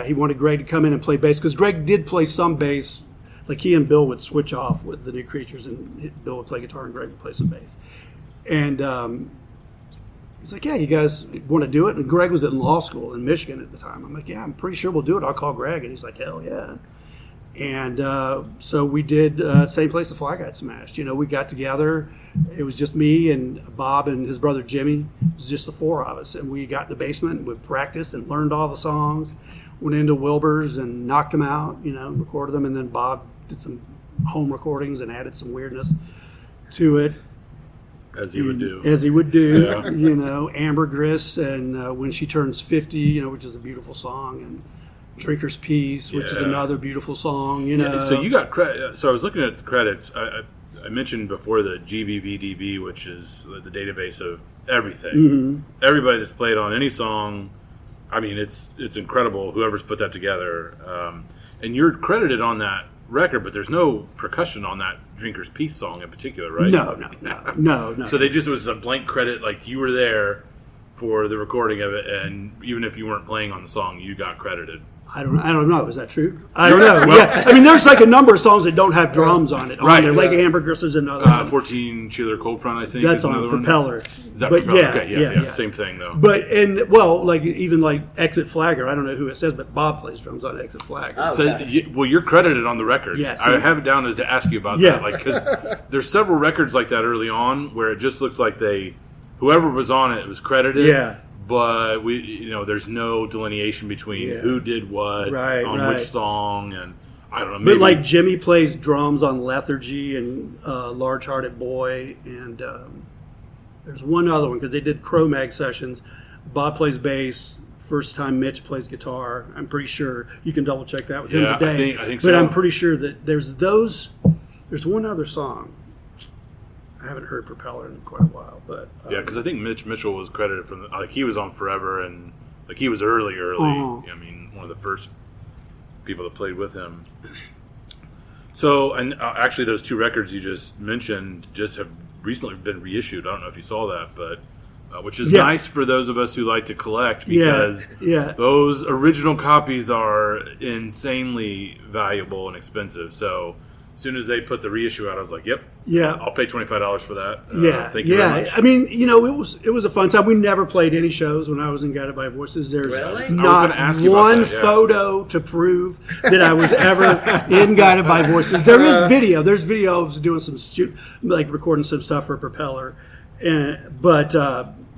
he wanted Greg to come in and play bass because Greg did play some bass. Like he and Bill would switch off with the New Creatures, and Bill would play guitar and Greg would play some bass. And he's like, yeah, you guys want to do it? And Greg was in law school in Michigan at the time. I'm like, yeah, I'm pretty sure we'll do it. I'll call Greg. And he's like, hell yeah. And so we did Same Place the Fly Got Smashed. We got together. It was just me and Bob and his brother Jimmy. It was just the four of us. And we got in the basement and we practiced and learned all the songs. Went into Wilbur's and knocked them out, recorded them. And then Bob did some home recordings and added some weirdness to it.
As he would do.
Yeah. Ambergris and When She Turns 50, which is a beautiful song, and Drinker's Peace, which is another beautiful song,
Yeah, so you got credit. So I was looking at the credits. I mentioned before the GBVDB, which is the database of everything. Mm-hmm. Everybody that's played on any song, I mean, it's incredible, whoever's put that together. And you're credited on that record, but there's no percussion on that Drinker's Peace song in particular, right?
No.
So it was a blank credit, like you were there for the recording of it, and even if you weren't playing on the song, you got credited.
I don't know. Is that true? I don't know. Well, I mean, there's like a number of songs that don't have drums on it.
Right.
Like Ambergris is another one.
14 Cheerleader Cold Front, I think.
That's on Propeller.
Is that
but
Propeller? Okay, yeah. Same thing, though.
But, like even like Exit Flagger, I don't know who it says, but Bob plays drums on Exit Flagger.
Oh,
so, you're credited on the record.
Yes.
I have it down as to ask you about that. Because there's several records like that early on where it just looks like whoever was on it was credited.
Yeah.
But there's no delineation between who did what on which song, and I don't know. Maybe.
But like Jimmy plays drums on Lethargy and Large Hearted Boy, and there's one other one because they did Cro-Mag sessions. Bob plays bass. First time Mitch plays guitar. I'm pretty sure you can double check that with him today.
I think so.
But I'm pretty sure that there's one other song. I haven't heard Propeller in quite a while, but
because I think Mitch Mitchell was credited from he was on Forever, and like he was early.
Uh-huh.
I mean, one of the first people that played with him. So, and actually, those two records you just mentioned just have recently been reissued. I don't know if you saw that, but which is nice for those of us who like to collect because those original copies are insanely valuable and expensive. So. As soon as they put the reissue out, I was like, "Yep, I'll pay $25 for that." Thank you very much.
I mean, it was a fun time. We never played any shows when I was in Guided by Voices. There's not one photo to prove that I was ever in Guided by Voices. There is video. There's video of us doing some recording some stuff for Propeller, but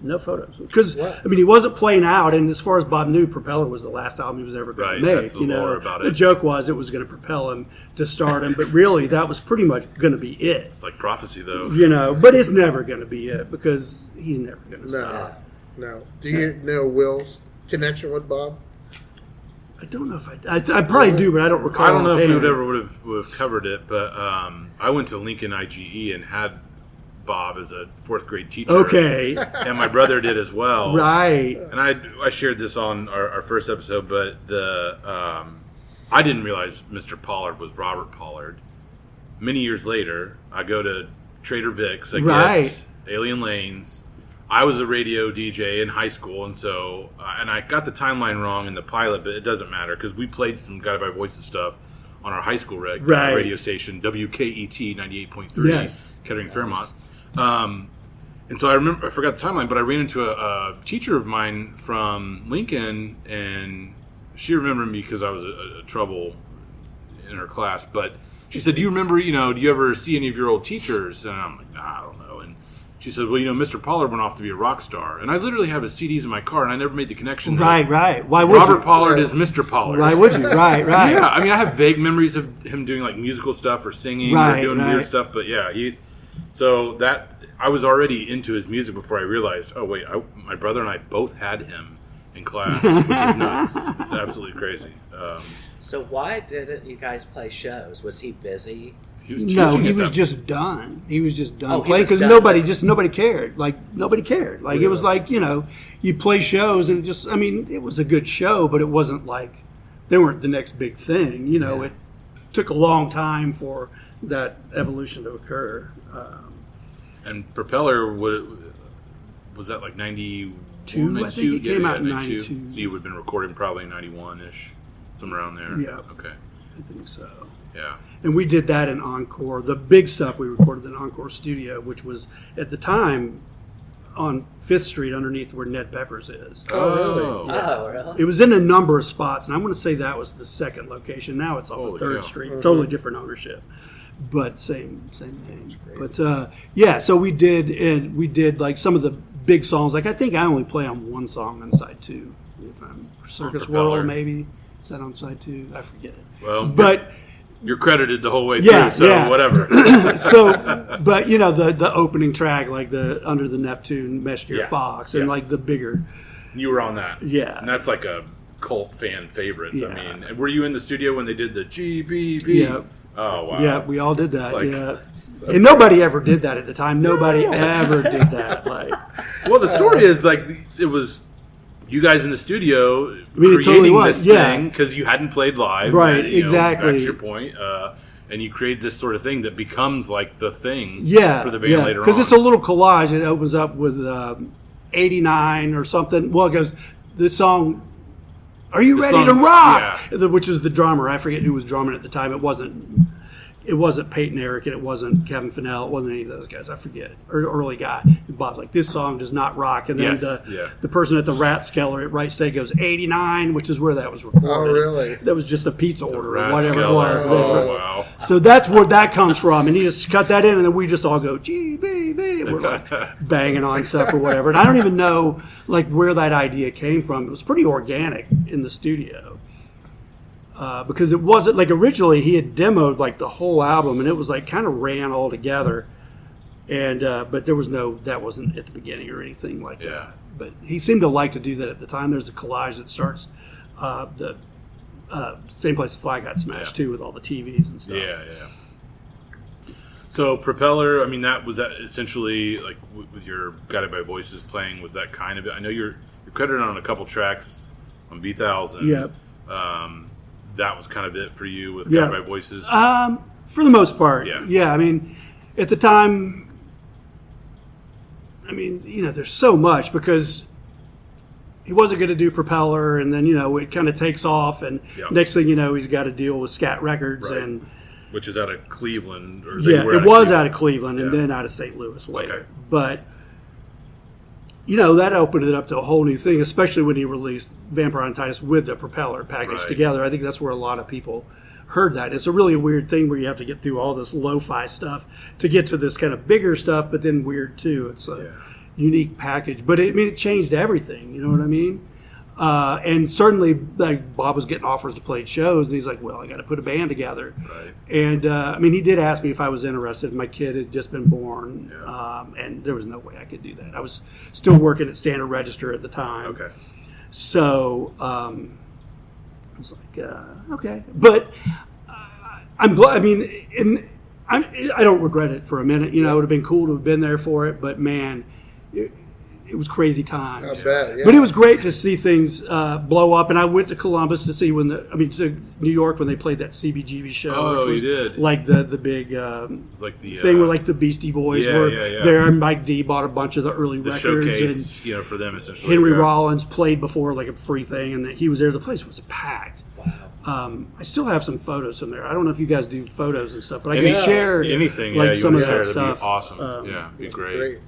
no photos because he wasn't playing out. And as far as Bob knew, Propeller was the last album he was ever going to make.
That's the lore about it.
The joke was it was going to propel him to stardom, but really that was pretty much going to be it.
It's like prophecy, though.
But it's never going to be it because he's never going to stop.
No. Do you know Will's connection with Bob?
I don't know if I probably do, but I don't recall.
I don't know if we would have covered it, but I went to Lincoln IGE and had Bob as a fourth grade teacher.
Okay.
And my brother did as well.
Right.
And I shared this on our first episode, but I didn't realize Mr. Pollard was Robert Pollard. Many years later, I go to Trader Vic's. I get Alien Lanes. I was a radio DJ in high school, and so and I got the timeline wrong in the pilot, but it doesn't matter because we played some Guided by Voices stuff on our high school radio station, WKET 98.3, Kettering, Fairmont. And so I forgot the timeline, but I ran into a teacher of mine from Lincoln, and she remembered me because I was a trouble in her class. But she said, "Do you remember? Do you ever see any of your old teachers?" And I'm like, "Nah, I don't know." And she said, "Well, Mr. Pollard went off to be a rock star," and I literally have his CDs in my car, and I never made the connection.
Right. Why would
Robert
you?
Pollard is Mr. Pollard.
Why would you? Right.
Yeah, I mean, I have vague memories of him doing like musical stuff or singing or doing weird stuff, but yeah, so that I was already into his music before I realized, oh wait, my brother and I both had him in class, which is nuts. It's absolutely crazy.
So why didn't you guys play shows? Was he busy?
He was
just done. He was just done
Oh,
playing because nobody cared. Like nobody cared. Like it was like you play shows and it was a good show, but it wasn't like they weren't the next big thing. It took a long time for that evolution to occur.
And Propeller was that like 92?
I think it came out in 92.
So you would have been recording probably 91-ish, somewhere around there.
Yeah.
Okay.
I think so.
Yeah.
And we did that in Encore. The big stuff we recorded in Encore Studio, which was at the time on 5th Street underneath where Ned Pepper's is.
Oh, really?
Oh, really?
It was in a number of spots, and I'm going to say that was the second location. Now it's off of 3rd Street.
Mm-hmm.
Totally different ownership, but same name. But so we did like some of the big songs. Like I think I only play on one song on side 2. If I'm Circus World, maybe. Is that on side 2? I forget it.
Well,
but
you're credited the whole way through, so whatever.
But the opening track, like the Under the Neptune, Mesh Gear Fox, and like the bigger.
You were on that.
Yeah.
And that's like a cult fan favorite.
Yeah.
I mean, were you in the studio when they did the GBB?
Yeah.
Oh, wow.
Yeah, we all did that.
Like,
yeah. And nobody ever did that at the time. Nobody ever did that. Like,
well, the story is like it was you guys in the studio
it totally was.
This thing because you hadn't played live.
Right,
and,
exactly.
Back to your point. And you create this sort of thing that becomes like the thing for the band later on.
Because it's a little collage. It opens up with 89 or something. Well, it goes, this song, Are You Ready to Rock? Yeah. Which is the drummer. I forget who was drumming at the time. It wasn't Peyton Eric, and it wasn't Kevin Fennell. It wasn't any of those guys. I forget. Or early guy. And Bob's like, this song does not rock. And then the person at the Rathskeller at Wright State goes, 89, which is where that was recorded.
Oh, really?
That was just a pizza order or whatever it
was.
was.
Oh, wow.
So that's where that comes from. And he just cut that in, and then we just all go, GBB. And we're like banging on stuff or whatever. And I don't even know like where that idea came from. It was pretty organic in the studio. Because it wasn't like originally he had demoed like the whole album, and it was like kind of ran all together, and but there was that wasn't at the beginning or anything like that. But he seemed to like to do that at the time. There's a collage that starts the same place the flag got smashed too, with all the TVs and stuff.
Yeah. So Propeller, I mean, was that essentially like with your Guided by Voices playing? Was that kind of it? I know you're credited on a couple tracks on B1000.
Yep.
That was kind of it for you with Guided by Voices?
For the most part,
yeah.
I mean, at the time, there's so much because he wasn't going to do Propeller, and then, it kind of takes off, and next thing you know, he's got to deal with Scat Records.
Right. Which is out of Cleveland. Or
it was out of Cleveland and then out of St. Louis later.
Okay.
But... that opened it up to a whole new thing, especially when he released Vampire on Titus with the Propeller package together. I think that's where a lot of people heard that. It's a really weird thing where you have to get through all this lo-fi stuff to get to this kind of bigger stuff, but then weird too. It's a unique package. But it changed everything, you know what I mean? And certainly, like, Bob was getting offers to play shows, and he's like, well, I got to put a band together.
Right.
And, he did ask me if I was interested. My kid had just been born, and there was no way I could do that. I was still working at Standard Register at the time.
Okay.
So, I was like, okay. But I'm glad, I don't regret it for a minute. It would have been cool to have been there for it, but, man, it was crazy times.
I bet, yeah.
But it was great to see things blow up. And I went to Columbus to see to New York when they played that CBGB show.
Oh,
which was
you did?
Like the big
it's like the
thing where like the Beastie Boys were there. And Mike D bought a bunch of the early records.
Showcase, and for them essentially.
Henry Rollins played before like a free thing, and he was there. The place was packed.
Wow.
I still have some photos from there. I don't know if you guys do photos and stuff, but I can share
anything.
Like some of that
that'd
stuff.
be awesome. It'd be great.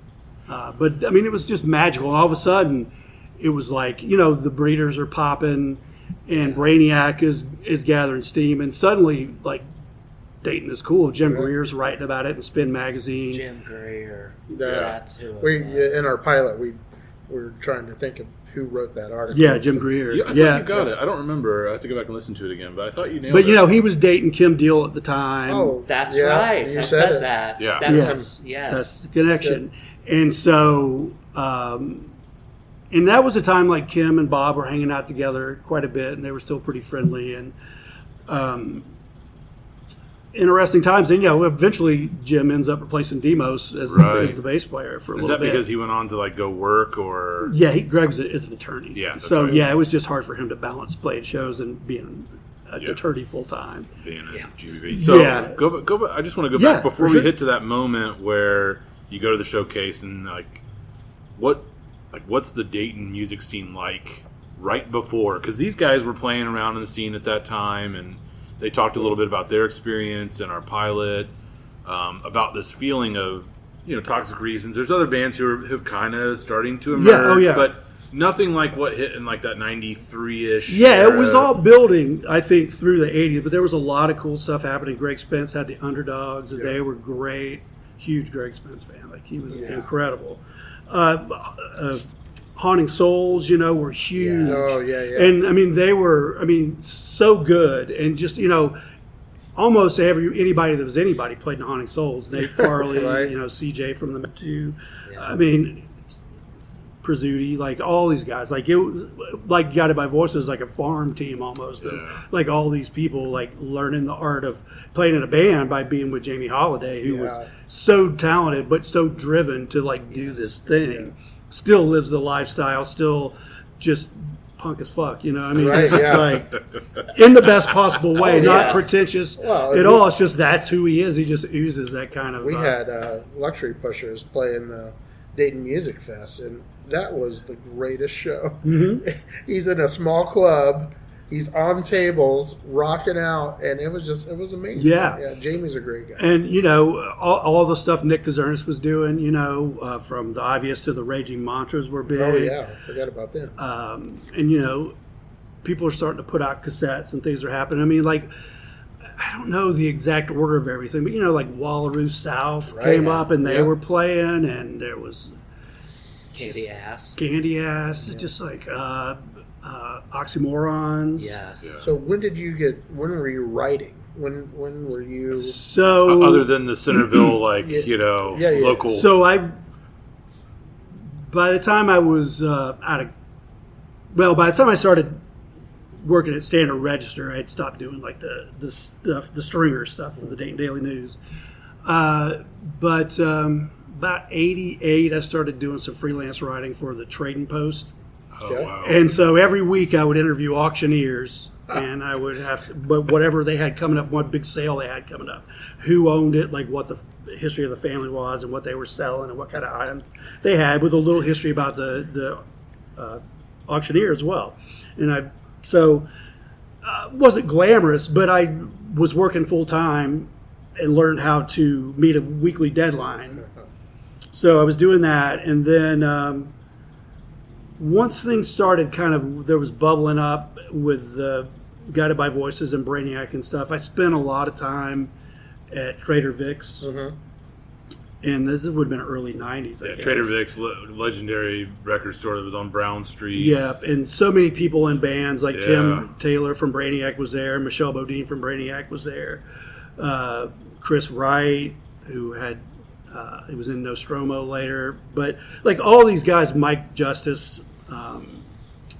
But I mean, it was just magical. And all of a sudden, it was like, the breeders are popping, and Brainiac is gathering steam, and suddenly, like, Dayton is cool. Jim Greer's writing about it in Spin Magazine.
Jim Greer.
Yeah.
That's who it was.
In our pilot, we were trying to think of who wrote that article.
Yeah, Jim Greer.
I thought you got it. I don't remember. I have to go back and listen to it again, but I thought you nailed it.
But, he was dating Kim Deal at the time.
Oh,
That's
yeah,
right.
you
I
said
said
it.
that.
Yeah.
That's
the connection. And so, and that was a time like Kim and Bob were hanging out together quite a bit, and they were still pretty friendly. And interesting times. And, eventually Jim ends up replacing Demos as the bass player for a little bit.
Is that because he went on to like go work or?
Yeah, Greg is an attorney.
Yeah.
So
right.
it was just hard for him to balance playing shows and being an attorney full time.
Being a GBB. So go back. I just want to go back before we hit to that moment where you go to the showcase and what's the Dayton music scene like right before? Because these guys were playing around in the scene at that time, and they talked a little bit about their experience in our pilot, about this feeling of, Toxic Reasons. There's other bands who have kind of starting to emerge, but nothing like what hit in like that 93-ish.
Yeah,
era.
it was all building, I think, through the 80s, but there was a lot of cool stuff happening. Greg Spence had the Underdogs, and they were great. Huge Greg Spence fan. Like, he was incredible. Haunting Souls, were huge.
Yeah. Oh, yeah.
And, I mean, they were, so good. And just, almost anybody that was anybody played in Haunting Souls. Nate Farley,
Right.
CJ from the two. Yeah. Prizzuti, like all these guys. Like, it was like Guided by Voices, like a farm team almost. Of, like, all these people, like, learning the art of playing in a band by being with Jamie Holiday, who was so talented but so driven to, like, do this thing. Yeah. Still lives the lifestyle, still just punk as fuck,
Right,
like, in the best possible way, not pretentious at all. It's just that's who he is. He just oozes that kind of.
We had Luxury Pushers playing the Dayton Music Fest, and that was the greatest show. Mm-hmm. He's in a small club. He's on tables, rocking out, and it was amazing. Yeah, Jamie's a great guy.
And, all the stuff Nick Kazernis was doing, from the Obvious to the Raging Mantras were big.
Oh, yeah, I forgot about them.
And, people are starting to put out cassettes and things are happening. I don't know the exact order of everything, but, like Wallaroo South came up and they were playing, and there was
Candy Ass.
Just like... Oxymorons.
Yes. Yeah.
So when were you writing? When were you?
So
other than the Centerville, local.
So by the time I was by the time I started working at Standard Register, I had stopped doing like the stringer stuff for the Dayton Daily News. But about 88, I started doing some freelance writing for the Trading Post.
Oh, wow.
And so every week I would interview auctioneers, and I would have to, but whatever they had coming up, what big sale they had coming up, who owned it, like what the history of the family was and what they were selling and what kind of items they had, with a little history about the auctioneer as well. And wasn't glamorous, but I was working full time and learned how to meet a weekly deadline. So I was doing that, and then once things started there was bubbling up with Guided by Voices and Brainiac and stuff, I spent a lot of time at Trader Vic's. Mm-hmm. And this would have been early 90s, I guess.
Trader Vic's, legendary record store that was on Brown Street.
Yeah, and so many people in bands, like Tim Taylor from Brainiac was there, Michelle Bodine from Brainiac was there, Chris Wright, who had... he was in Nostromo later, but like all these guys, Mike Justice,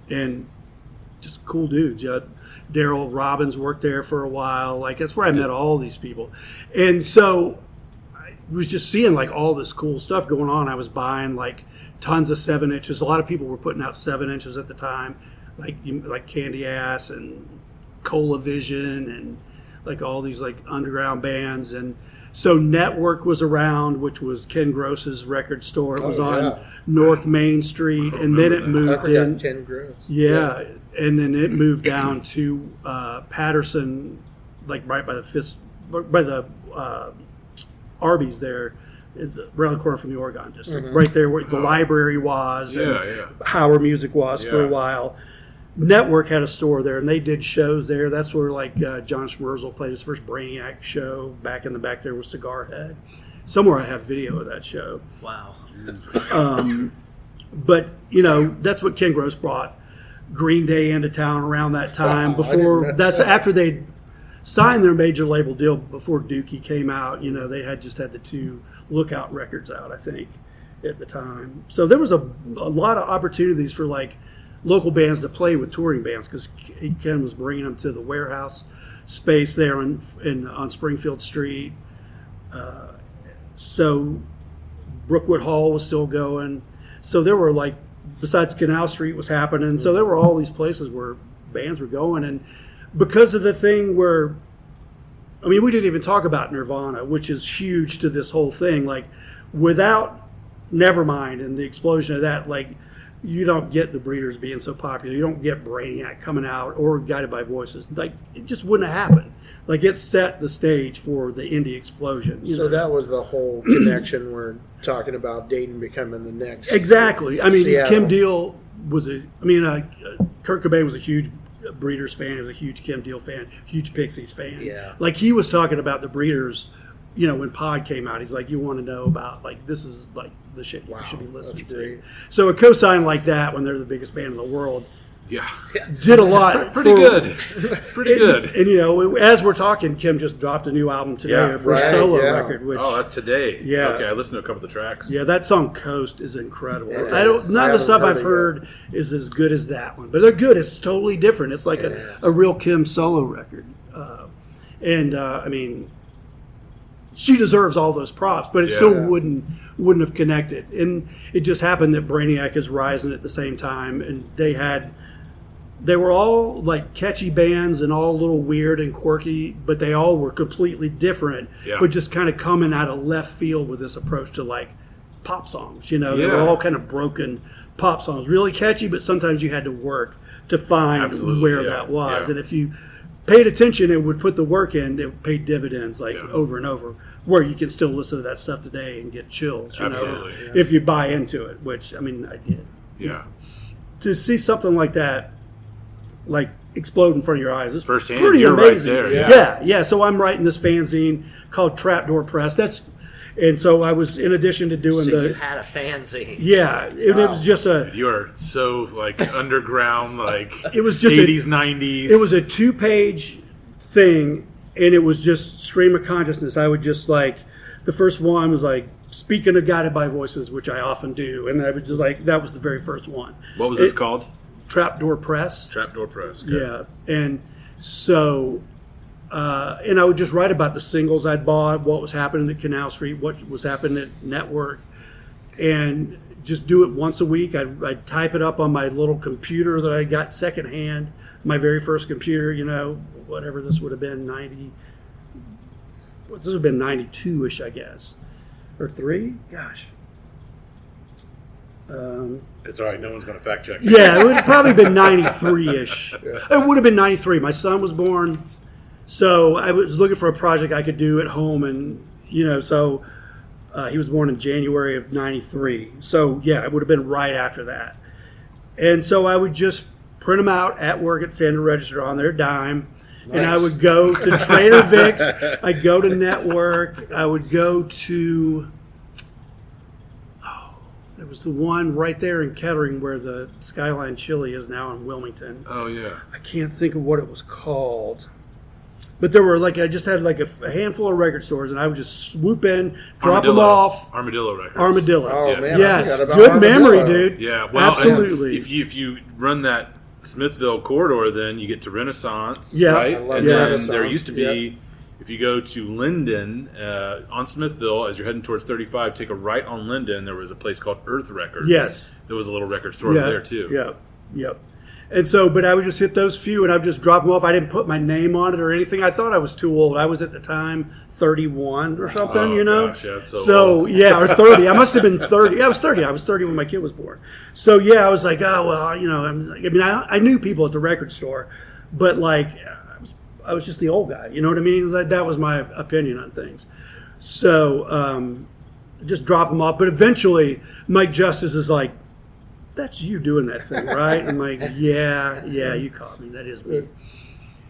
and just cool dudes. Daryl Robbins worked there for a while. Like, that's where I met all these people, and so I was just seeing like all this cool stuff going on. I was buying like tons of 7-inches. A lot of people were putting out 7-inches at the time, like Candy Ass and Cola Vision and like all these like underground bands. And so Network was around, which was Ken Gross's record store. It was on North Main Street, and then it moved in.
Ken Gross.
Yeah, and then it moved down to Patterson, like right by the Arby's there, around the corner from the Oregon District, right there where the library was,
Yeah,
and
yeah.
Howard Music was for a
Yeah.
while. Network had a store there, and they did shows there. That's where John Schmerzel played his first Brainiac show. Back in the back there was Cigar Head. Somewhere I have video of that show.
Wow.
But that's what Ken Gross brought Green Day into town around that time.
Wow, I didn't know.
That's after they signed their major label deal. Before Dookie came out, they had just had the 2 Lookout records out, I think, at the time. So there was a lot of opportunities for local bands to play with touring bands, because Ken was bringing them to the warehouse space there on Springfield Street. So Brookwood Hall was still going. So there were besides Canal Street was happening. So there were all these places where bands were going. And because of the thing where, we didn't even talk about Nirvana, which is huge to this whole thing. Without Nevermind and the explosion of that, you don't get the Breeders being so popular. You don't get Brainiac coming out or Guided by Voices. It just wouldn't have happened. It set the stage for the indie explosion.
So that was the whole connection. We're talking about Dayton becoming the next.
Exactly.
Seattle.
Kim Deal was Kurt Cobain was a huge Breeders fan. He was a huge Kim Deal fan, huge Pixies fan.
Yeah.
He was talking about the Breeders, when Pod came out. He's like, you want to know about, this is the shit you should be listening
that's
to.
great.
So a cosign like that, when they're the biggest band in the world,
Yeah.
did a lot.
Pretty good. Pretty good.
And as we're talking, Kim just dropped a new album today,
Yeah,
her first solo record. Which,
Oh, that's today.
Yeah.
Okay, I listened to a couple of the tracks.
yeah, that song "Coast" is incredible.
It
None
is.
of the
haven't
stuff
heard
I've
it
heard is as good as that one, but they're good. It's totally different. It's like a real Kim solo record, she deserves all those props, but it still wouldn't have connected. And it just happened that Brainiac is rising at the same time, and they were all catchy bands and all a little weird and quirky, but they all were completely different, but just kind of coming out of left field with this approach to pop songs. They were all kind of broken pop songs, really catchy, but sometimes you had to work to find where that was.
Yeah.
And if you paid attention and would put the work in, it paid dividends over and over, where you can still listen to that stuff today and get chills,
Absolutely.
if you buy into it, which, I did.
Yeah.
To see something like that, explode in front of your eyes, it's
Firsthand,
pretty
you're right
amazing.
there,
Yeah. So I'm writing this fanzine called Trapdoor Press. And so I was, in addition to doing
So you had a fanzine.
it was just
You are so underground,
it was just
80s, 90s.
It was a 2-page thing, and it was just stream of consciousness. I would just the first one was speaking of Guided by Voices, which I often do, and I was just that was the very first one.
What was this called?
Trapdoor Press.
Trapdoor Press. Good.
Yeah, and so, and I would just write about the singles I'd bought, what was happening at Canal Street, what was happening at Network, and just do it once a week. I'd type it up on my little computer that I got secondhand, my very first computer, whatever this would have been, this would have been 92-ish, I guess, or 3, gosh.
It's all right. No one's going to fact check.
Yeah, it would have probably been 93-ish. It would have been 93. My son was born, so I was looking for a project I could do at home, and so he was born in January of 93. So yeah, it would have been right after that. And so I would just print them out at work at Standard Register on their dime. Nice. And I would go to Trader Vic's. I'd go to Network. I would go to... There was the one right there in Kettering where the Skyline Chili is now in Wilmington.
Oh, yeah.
I can't think of what it was called. But there were I just had a handful of record stores, and I would just swoop in, drop them off.
Armadillo Records.
Armadillo.
Oh,
Yes.
man.
Yes.
I forgot about
Good
Armadillo.
memory, dude.
Yeah, well,
absolutely.
If you run that Smithville corridor, then you get to Renaissance,
Yeah.
right?
I love
And then
Renaissance.
there used to be, if you go to Linden on Smithville, as you're heading towards 35, take a right on Linden. There was a place called Earth Records.
Yes.
There was a little record store there too.
Yep. And so, but I would just hit those few, and I would just drop them off. I didn't put my name on it or anything. I thought I was too old. I was at the time 31 or something,
Oh, gosh, yeah, that's so old.
yeah, or 30. I must have been 30. I was 30. I was 30 when my kid was born. So yeah, I was like, oh well, I knew people at the record store, but I was just the old guy. You know what I mean? That was my opinion on things. So just drop them off. But eventually, Mike Justice is like, "That's you doing that thing, right?" I'm like, "Yeah, you caught me. That is me."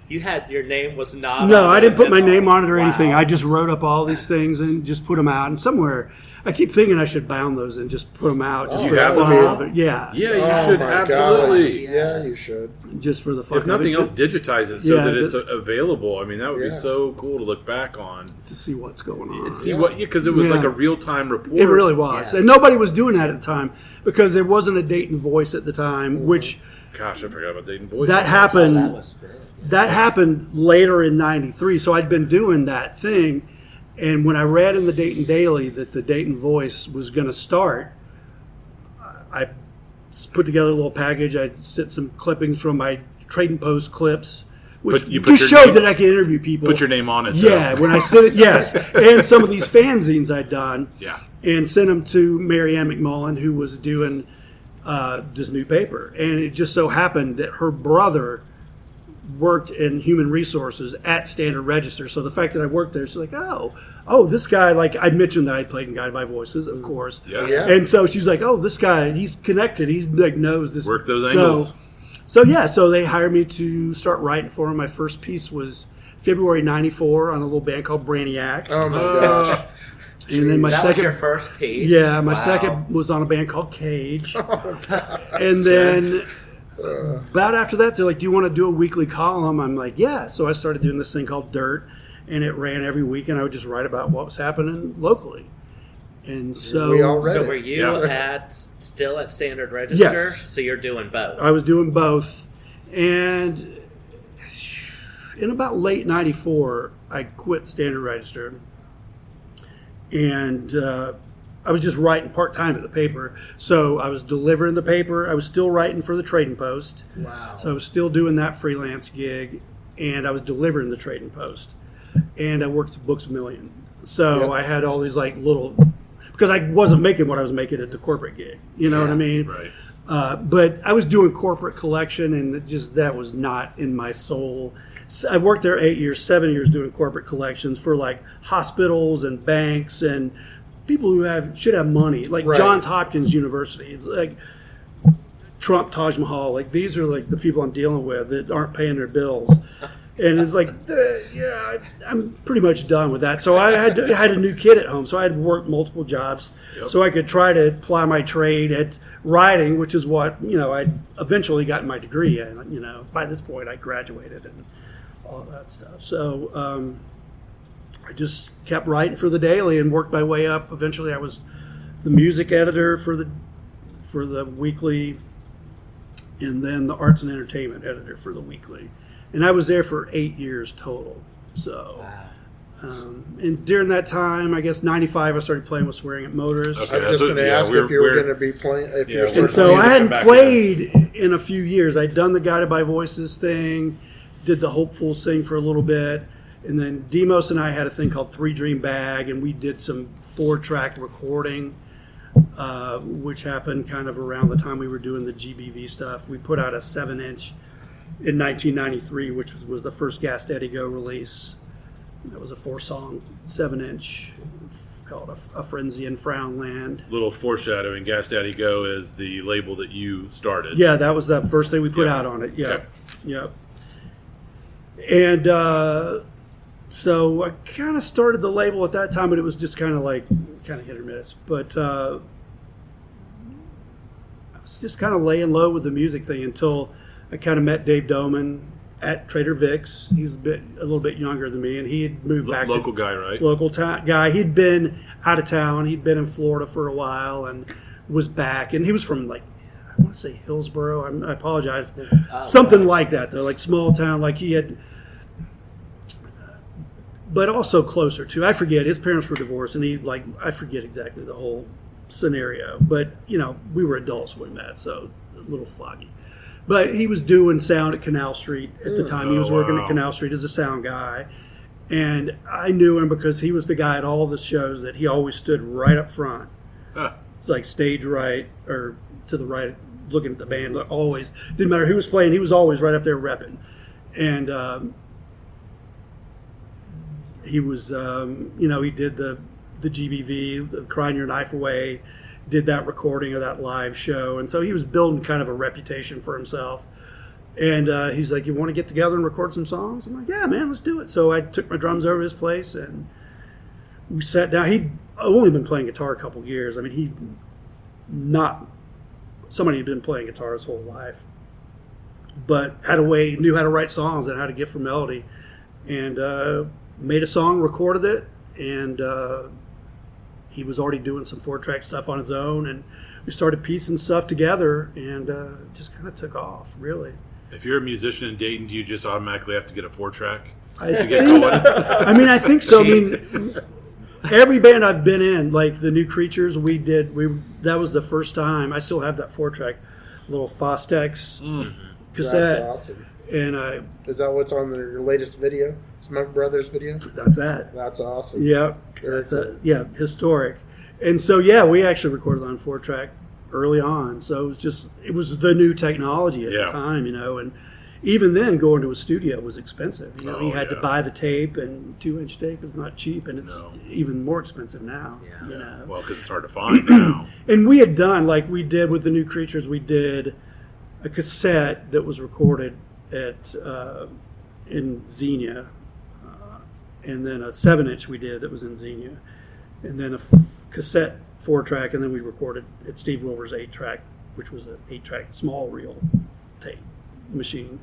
You had your name was not.
No,
on
I
it
didn't put
at
my
all.
name on it or
Wow.
anything. I just wrote up all these things and just put them out. And somewhere, I keep thinking I should bound those and just put them out just
Oh,
for
you
the
have
fun
them
of it. Yeah,
Yeah, you
Oh
should
my
absolutely.
gosh. Yeah, you should.
just for the fun
If
of
nothing
it,
else, digitize it so
Yeah,
that it's available. I mean, that would
Yeah.
be so cool to look back on
to see what's going on.
and see what, because it was
Yeah.
like a real time report.
It really was.
Yes.
And nobody was doing that at the time because there wasn't a Dayton Voice at the time, which
Gosh, I forgot about Dayton Voice.
that happened.
That was great.
That happened later in '93. So I'd been doing that thing. And when I read in the Dayton Daily that the Dayton Voice was going to start, I put together a little package. I sent some clippings from my Trading Post clips, which
You put
just
your
showed
name-
that I could interview people.
Put your name on it. though.
Yeah, when I sent it, yes. And some of these fanzines I'd done.
Yeah.
And sent them to Mary Ann McMullen, who was doing this new paper. And it just so happened that her brother worked in human resources at Standard Register. So the fact that I worked there, she's like, oh, this guy, like I mentioned that I played in Guided by Voices, of course.
Yeah.
Yeah.
And so she's like, oh, this guy, he's connected. He's like knows this.
Work those
So-
angles.
So they hired me to start writing for them. My first piece was February '94 on a little band called Brainiac.
Oh my gosh.
And then my
That
second,
was your first piece.
yeah, my
Wow.
second was on a band called Cage.
Oh,
And then about after that, they're like, "Do you want to do a weekly column?" I'm like, "Yeah." So I started doing this thing called Dirt, and it ran every week, and I would just write about what was happening locally. And so
We all read
So
it.
were you
Yeah.
still at Standard Register?
Yes.
So you're doing both.
I was doing both, and in about late '94, I quit Standard Register, and I was just writing part time at the paper. So I was delivering the paper. I was still writing for the Trading Post.
Wow.
So I was still doing that freelance gig, and I was delivering the Trading Post, and I worked at Books A Million. So
Yep.
I had all these like little, because I wasn't making what I was making at the corporate gig. You know what I mean?
Right.
But I was doing corporate collection, and it just that was not in my soul. I worked there 8 years, 7 years doing corporate collections for like hospitals and banks and people who should have money, like
Right.
Johns Hopkins University. It's like Trump, Taj Mahal. Like these are like the people I'm dealing with that aren't paying their bills. And it's like, yeah, I'm pretty much done with that. So I had a new kid at home, so I had worked multiple jobs, so I could try to ply my trade at writing, which is what I eventually got my degree in. By this point, I graduated and all that stuff. So I just kept writing for the Daily and worked my way up. Eventually, I was the music editor for the weekly, and then the arts and entertainment editor for the weekly. And I was there for 8 years total. So, and during that time, I guess '95, I started playing with Swearing at Motorists.
Okay.
I was
that's
just
what-
going to
yeah,
ask
we're-
if you were
we're-
going to be playing. If
Yeah,
you were
we're-
And
still
so
music
I hadn't
back
played in a few years. I'd done the Guided by Voices thing, did the Hopefuls thing for a little bit, and then Demos and I had a thing called 3 Dream Bag, and we did some 4-track recording, which happened kind of around the time we were doing the GBV stuff. We put out a 7-inch in 1993, which was the first Gas Daddy Go release. That was a 4-song 7-inch called A Frenzy in Frownland.
Little foreshadowing. Gas Daddy Go is the label that you started.
Yeah, that was the first thing we put
Yeah.
out on it. Yeah,
Okay.
yeah. And so I kind of started the label at that time, but it was just kind of hit or miss. But I was just kind of laying low with the music thing until I kind of met Dave Doman at Trader Vic's. He's a little bit younger than me, and he had moved back
Local
to
guy, right?
local guy. He'd been out of town. He'd been in Florida for a while and was back. And he was from I want to say Hillsboro. I apologize. Something like that, though, like small town. Like he had, but also closer to. I forget. His parents were divorced, and I forget exactly the whole scenario. But we were adults when we met, so a little foggy. But he was doing sound at Canal Street at the time. He was working at Canal Street as a sound guy. And I knew him because he was the guy at all the shows that he always stood right up front.
Huh.
It's like stage right or to the right, looking at the band. Always. Didn't matter who was playing. He was always right up there repping. And he was, he did the the GBV, the Crying Your Knife Away, did that recording of that live show. And so he was building kind of a reputation for himself. And he's like, you want to get together and record some songs? I'm like, yeah, man, let's do it. So I took my drums over to his place, and we sat down. He'd only been playing guitar a couple years. I mean, he's not somebody who'd been playing guitar his whole life, but knew how to write songs and how to get for melody. And made a song, recorded it, and he was already doing some 4-track stuff on his own. And we started piecing stuff together, and it just kind of took off, really.
If you're a musician in Dayton, do you just automatically have to get a 4-track?
I think so. I mean, every band I've been in, like the New Creatures, that was the first time. I still have that 4-track, little Fostex cassette.
That's awesome.
And
is that what's on your latest video, Smug Brothers video?
That's that.
That's awesome.
Yeah, that's cool. Historic. And so we actually recorded on 4-track early on. So it was the new technology at the time, and even then going to a studio was expensive. You had to buy the tape, and 2-inch tape is not cheap, and it's even more expensive now. Yeah.
Well, because it's hard to find now.
And we had done, like we did with the New Creatures, we did a cassette that was recorded at in Xenia, and then a 7-inch we did that was in Xenia, and then a cassette 4-track, and then we recorded at Steve Wilbur's 8-track, which was an 8-track small reel tape machine.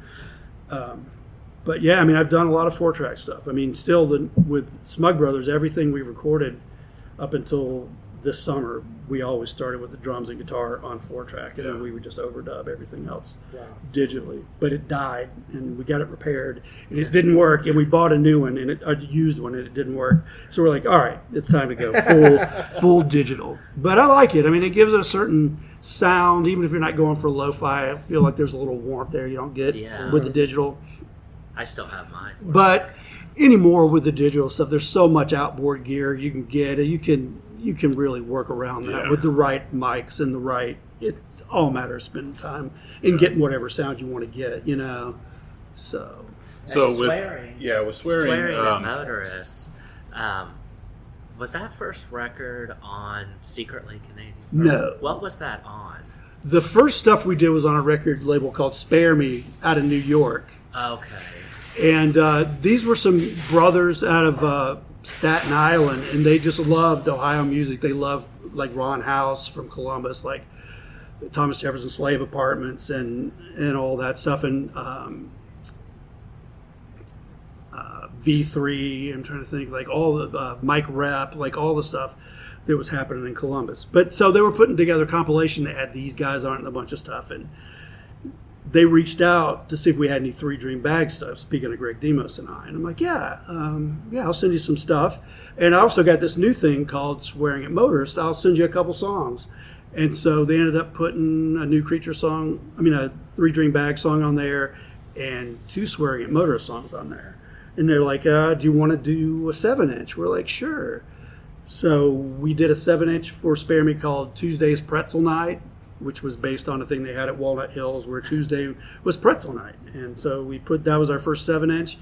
But yeah, I mean, I've done a lot of 4-track stuff. I mean, still with Smug Brothers, everything we recorded up until this summer, we always started with the drums and guitar on 4-track, and then we would just overdub everything else digitally. But it died, and we got it repaired, and it didn't work, and we bought a new one, and a used one, and it didn't work. So we're like, all right, it's time to go full digital. But I like it. I mean, it gives it a certain sound, even if you're not going for lo-fi. I feel like there's a little warmth there you don't get with the digital.
I still have mine.
But anymore with the digital stuff, there's so much outboard gear you can get. You can really work around that with the right mics and it's all a matter of spending time and getting whatever sound you want to get, So
with
swearing.
With swearing
At Motorists. Was that first record on Secretly Canadian?
No.
What was that on?
The first stuff we did was on a record label called Spare Me out of New York.
Okay.
And these were some brothers out of Staten Island, and they just loved Ohio music. They loved like Ron House from Columbus, like Thomas Jefferson Slave Apartments and all that stuff, and V3. I'm trying to think, like all the Mike Rep, like all the stuff that was happening in Columbus. But so they were putting together a compilation that had these guys on it and a bunch of stuff, and they reached out to see if we had any 3 Dream Bag stuff, speaking of Greg Demos and I. And I'm like, I'll send you some stuff. And I also got this new thing called Swearing at Motorists. I'll send you a couple songs. And so they ended up putting a New Creature song, a 3 Dream Bag song on there, and 2 Swearing at Motorists songs on there. And they're like, do you want to do a 7-inch? We're like, sure. So we did a 7-inch for Spare Me called Tuesday's Pretzel Night, which was based on a thing they had at Walnut Hills where Tuesday was pretzel night. And so that was our first 7-inch,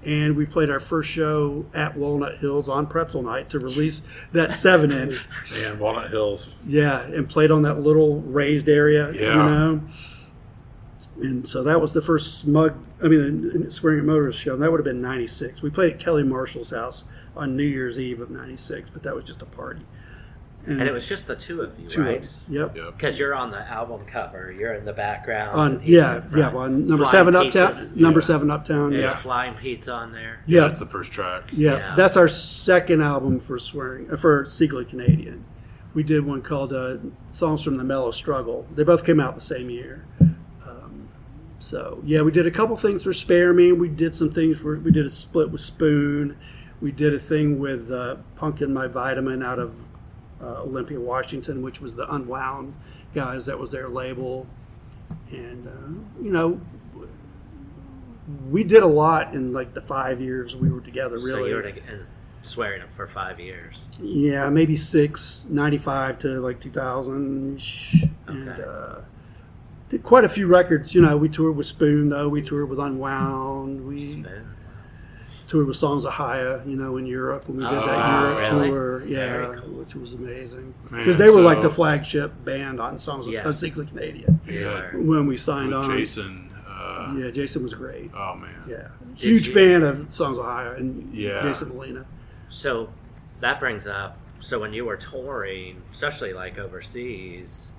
and we played our first show at Walnut Hills on pretzel night to release that 7-inch.
Man, Walnut Hills.
Yeah, and played on that little raised area, And so that was the first Swearing at Motorists show, and that would have been 96. We played at Kelly Marshall's house on New Year's Eve of 96, but that was just a party.
And it was just the 2 of you, right?
Yep.
Because you're on the album cover, you're in the background.
On number 7 Uptown. Number 7 Uptown.
There's Flying Pizza on there.
Yeah, that's the first track.
Yeah, that's our second album for Secretly Canadian. We did one called Songs from the Mellow Struggle. They both came out the same year. We did a couple things for Spare Me. We did some things we did a split with Spoon. We did a thing with Pumpkin My Vitamin out of Olympia, Washington, which was the Unwound guys. That was their label. And, we did a lot in like the 5 years we were together, really.
So you were swearing for 5 years.
Yeah, maybe 6, 95 to like 2000-ish. Okay. And did quite a few records. We toured with Spoon, though. We toured with Unwound.
Spoon.
toured with Songs of Haya, in Europe when we did that Europe
really?
tour. Yeah,
Very cool.
which was amazing.
Man,
Because they were like
so-
the flagship band on Songs of
Yes.
Secretly Canadian
Yeah.
when we signed
With
on.
Jason.
Yeah, Jason was great.
Oh man.
Yeah, huge fan of Songs of Haya and
Yeah.
Jason Molina.
So that brings up, so when you were touring, especially like overseas,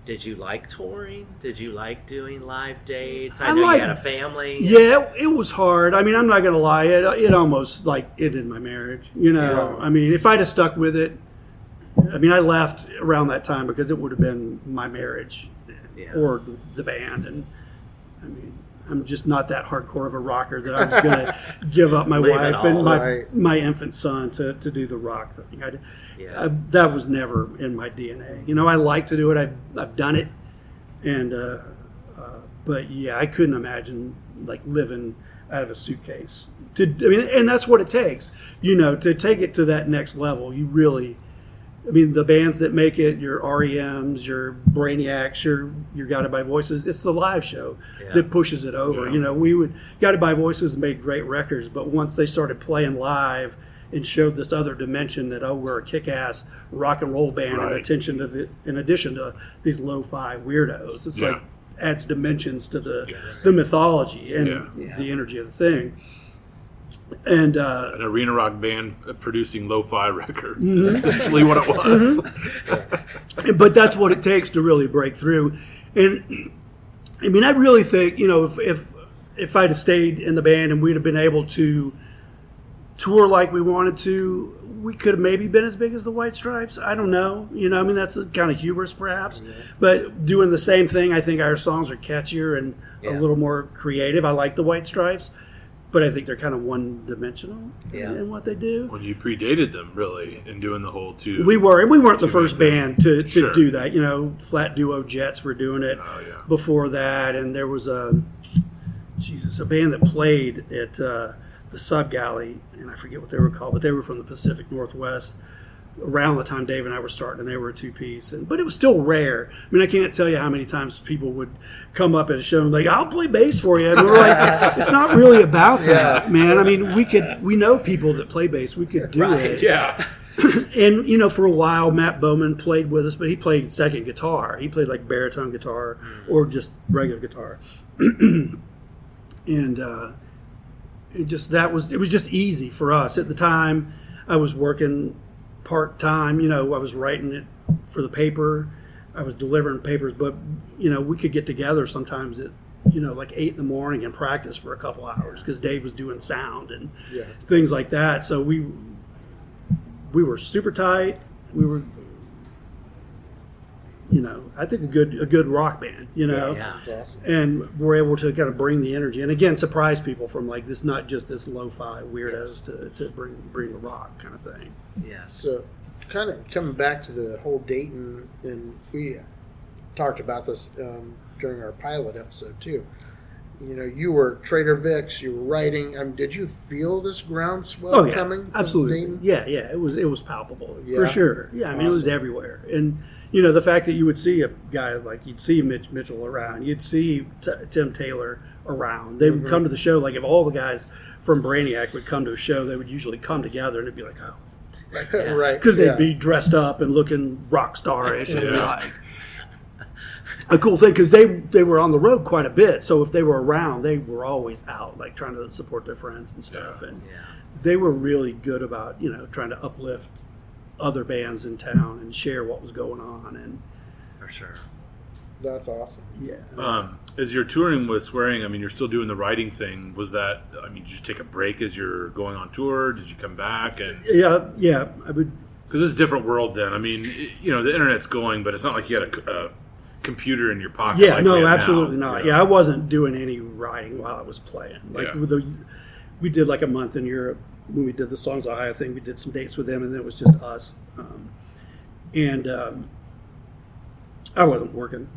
did you like touring? Did you like doing live dates? I know you had a family.
Yeah, it was hard. I mean, I'm not going to lie. It almost like ended my marriage.
Yeah.
I mean, if I'd have stuck with it, I mean, I left around that time because it would have been my marriage
Yeah.
or the band. And I mean, I'm just not that hardcore of a rocker that I was going to give up my
Leave it
wife and
all.
my infant son to do the rock thing.
Yeah.
That was never in my DNA. I like to do it. I've done it, and but yeah, I couldn't imagine like living out of a suitcase. And that's what it takes. To take it to that next level. You really. I mean, the bands that make it, your REMs, your Brainiacs, your Guided by Voices, it's the live show that pushes it over.
Yeah.
Guided by Voices made great records, but once they started playing live and showed this other dimension that, we're a kick-ass rock and roll band
Right.
in addition to these lo-fi weirdos. It's
Yeah.
like adds dimensions to the
Yes.
mythology and
Yeah.
the energy of the thing. And
An arena rock band producing lo-fi records is essentially what it was.
but that's what it takes to really break through. And I mean, I really think if I'd have stayed in the band and we'd have been able to tour like we wanted to, we could have maybe been as big as the White Stripes. I don't know. I mean, that's kind of hubris perhaps. Yeah. But doing the same thing, I think our songs are catchier and a little more creative. I like the White Stripes, but I think they're kind of one-dimensional in what they do.
When you predated them, really, in doing the whole two.
We weren't the first
thing.
band to
Sure.
do that. Flat Duo Jets were doing it before that, and there was a band that played at the Sub Galley, and I forget what they were called, but they were from the Pacific Northwest. Around the time Dave and I were starting, and they were a two-piece, but it was still rare. I mean, I can't tell you how many times people would come up at a show and like, "I'll play bass for you," and we're like, "It's not really about that, man." I mean, we know people that play bass. We could do it.
Yeah.
And for a while, Matt Bowman played with us, but he played second guitar. He played like baritone guitar or just regular guitar, and it was just easy for us at the time. I was working part-time, I was writing it for the paper. I was delivering papers, but, we could get together sometimes at, like 8 a.m. and practice for a couple hours because Dave was doing sound and things like that. So we were super tight. We were, I think a good rock band,
Yeah.
That's awesome.
and we're able to kind of bring the energy and again surprise people from like this, not just this lo-fi weirdos to bring the rock kind of thing.
Yes.
So, kind of coming back to the whole Dayton, and we talked about this during our pilot episode too. You were Trader Vic's, you were writing. Did you feel this groundswell coming? From
Absolutely.
Dayton?
Yeah, it was palpable for
Yeah?
sure. Yeah, I mean it was
Awesome.
everywhere, and the fact that you would see a guy like you'd see Mitch Mitchell around, you'd see Tim Taylor around. They would come to the show. Like if all the guys from Brainiac would come to a show, they would usually come together and it'd be like, oh.
Right.
Because they'd be dressed up and looking rock starish and like a cool thing because they were on the road quite a bit. So if they were around, they were always out like trying to support their friends and stuff. And they were really good about trying to uplift other bands in town and share what was going on. And
For sure.
That's awesome.
yeah,
As you're touring with Swearing, I mean, you're still doing the writing thing. Was that? I mean, did you take a break as you're going on tour? Did you come back? And
yeah, I would.
because it's a different world then. I mean, the internet's going, but it's not like you had a computer in your pocket.
Yeah,
like
no,
we have
absolutely
now,
not.
you know?
Yeah, I wasn't doing any writing while I was playing. Like
Yeah.
we did like a month in Europe when we did the Songs of Haya thing. We did some dates with them, and then it was just us. I wasn't working,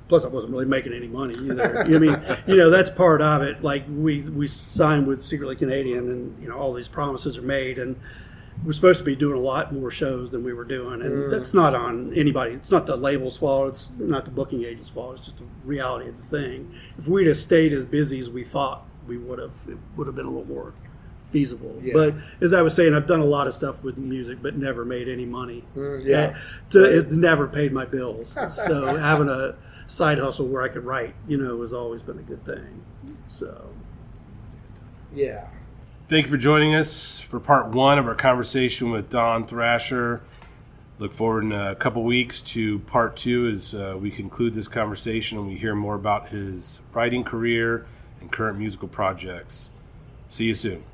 Plus, I wasn't really making any money either. I mean, that's part of it. Like we signed with Secretly Canadian, and all these promises are made, and we're supposed to be doing a lot more shows than we were doing, and that's not on anybody. It's not the label's fault. It's not the booking agent's fault. It's just the reality of the thing. If we'd have stayed as busy as we thought we would have, it would have been a little more feasible.
Yeah.
But as I was saying, I've done a lot of stuff with music, but never made any money. It's never paid my bills. So having a side hustle where I could write, has always been a good thing. So,
Yeah.
Thank you for joining us for part 1 of our conversation with Don Thrasher. Look forward in a couple weeks to part 2 as we conclude this conversation and we hear more about his writing career and current musical projects. See you soon.